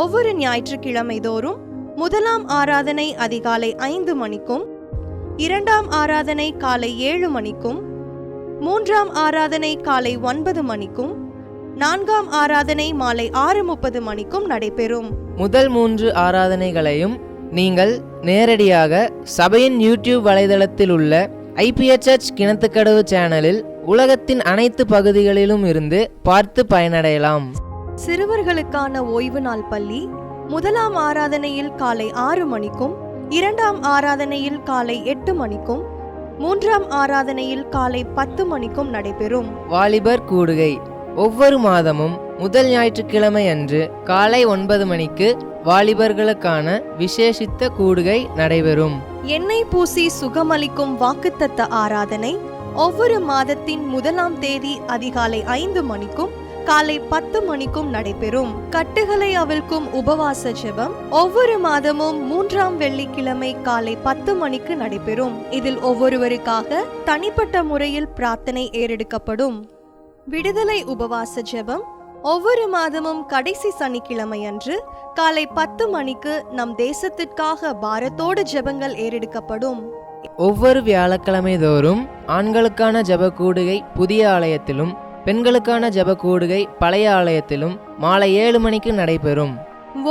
ஒவ்வொரு ஞாயிற்றுக்கிழமை தோறும் முதலாம் ஆராதனை அதிகாலை 5 மணிக்கும், 2ஆம் ஆராதனை காலை 7 மணிக்கும், 3ஆம் ஆராதனை காலை 9 மணிக்கும், 4ஆம் ஆராதனை மாலை 6:30 மணிக்கும் நடைபெறும். முதல் 3 ஆராதனைகளையும் நீங்கள் நேரடியாக சபையின் யூடியூப் வலைதளத்தில் உள்ள IPHH கிணத்துக்கடவு சேனலில் உலகத்தின் அனைத்து பகுதிகளிலும் இருந்து பார்த்து பயனடையலாம். சிறுவர்களுக்கான ஓய்வு நாள் பள்ளி முதலாம் ஆராதனையில் காலை 6 மணிக்கும், 2ஆம் ஆராதனையில் காலை 8 மணிக்கும், 3ஆம் ஆராதனையில் காலை 10 மணிக்கும் நடைபெறும். வாலிபர் கூடுகை ஒவ்வொரு மாதமும் முதல் ஞாயிற்றுக்கிழமை அன்று காலை 9 மணிக்கு வாலிபர்களுக்கான விசேஷித்த கூடுகை நடைபெறும். எண்ணெய் பூசி சுகமளிக்கும் வாக்குத்தத்த ஆராதனை ஒவ்வொரு மாதத்தின் 1ஆம் தேதி அதிகாலை 5 மணிக்கும் காலை 10 மணிக்கும் நடைபெறும். கட்டுகளை அவிழ்க்கும் உபவாச ஜெபம் ஒவ்வொரு மாதமும் 3ஆம் வெள்ளிக்கிழமை காலை 10 மணிக்கு நடைபெறும். இதில் ஒவ்வொருவருக்காக தனிப்பட்ட முறையில் பிரார்த்தனை ஏறெடுக்கப்படும். விடுதலை உபவாச ஜெபம் ஒவ்வொரு மாதமும் கடைசி சனிக்கிழமை அன்று காலை 10 மணிக்கு நம் தேசத்திற்காக பாரத்தோடு ஜெபங்கள் ஏறெடுக்கப்படும். ஒவ்வொரு வியாழக்கிழமை தோறும் ஆண்களுக்கான ஜெப கூடுகை புதிய ஆலயத்திலும், பெண்களுக்கான ஜெப கூடுகை பழைய ஆலயத்திலும் மாலை 7 மணிக்கு நடைபெறும்.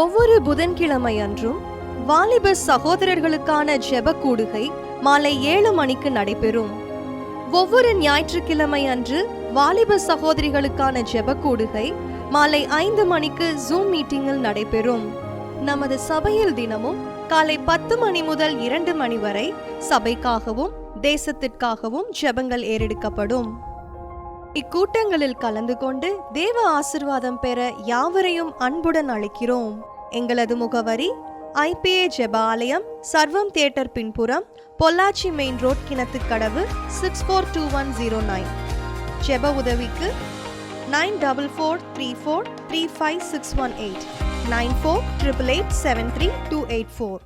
ஒவ்வொரு புதன்கிழமை அன்றும் வாலிப சகோதரர்களுக்கான ஜெப கூடுகை மாலை 7 மணிக்கு நடைபெறும். ஒவ்வொரு ஞாயிற்றுக்கிழமை அன்று வாலிப சகோதரிகளுக்கான ஜெப கூடுகை மாலை 5 மணிக்கு ஜூம் மீட்டிங்கில் நடைபெறும். நமது சபையில் தினமும் காலை 10 மணி முதல் 2 மணி வரை சபைக்காகவும் தேசத்திற்காகவும் ஜெபங்கள் ஏறெடுக்கப்படும். இக்கூட்டங்களில் கலந்து கொண்டு தேவ ஆசிர்வாதம் பெற யாவரையும் அன்புடன் அழைக்கிறோம். எங்களது முகவரி: IPA ஜெப ஆலயம், சர்வம் தியேட்டர் பின்புறம், பொள்ளாச்சி மெயின் ரோட், கிணத்துக்கடவு, 642109. ஜெப உதவிக்கு 9443435618 9488873284.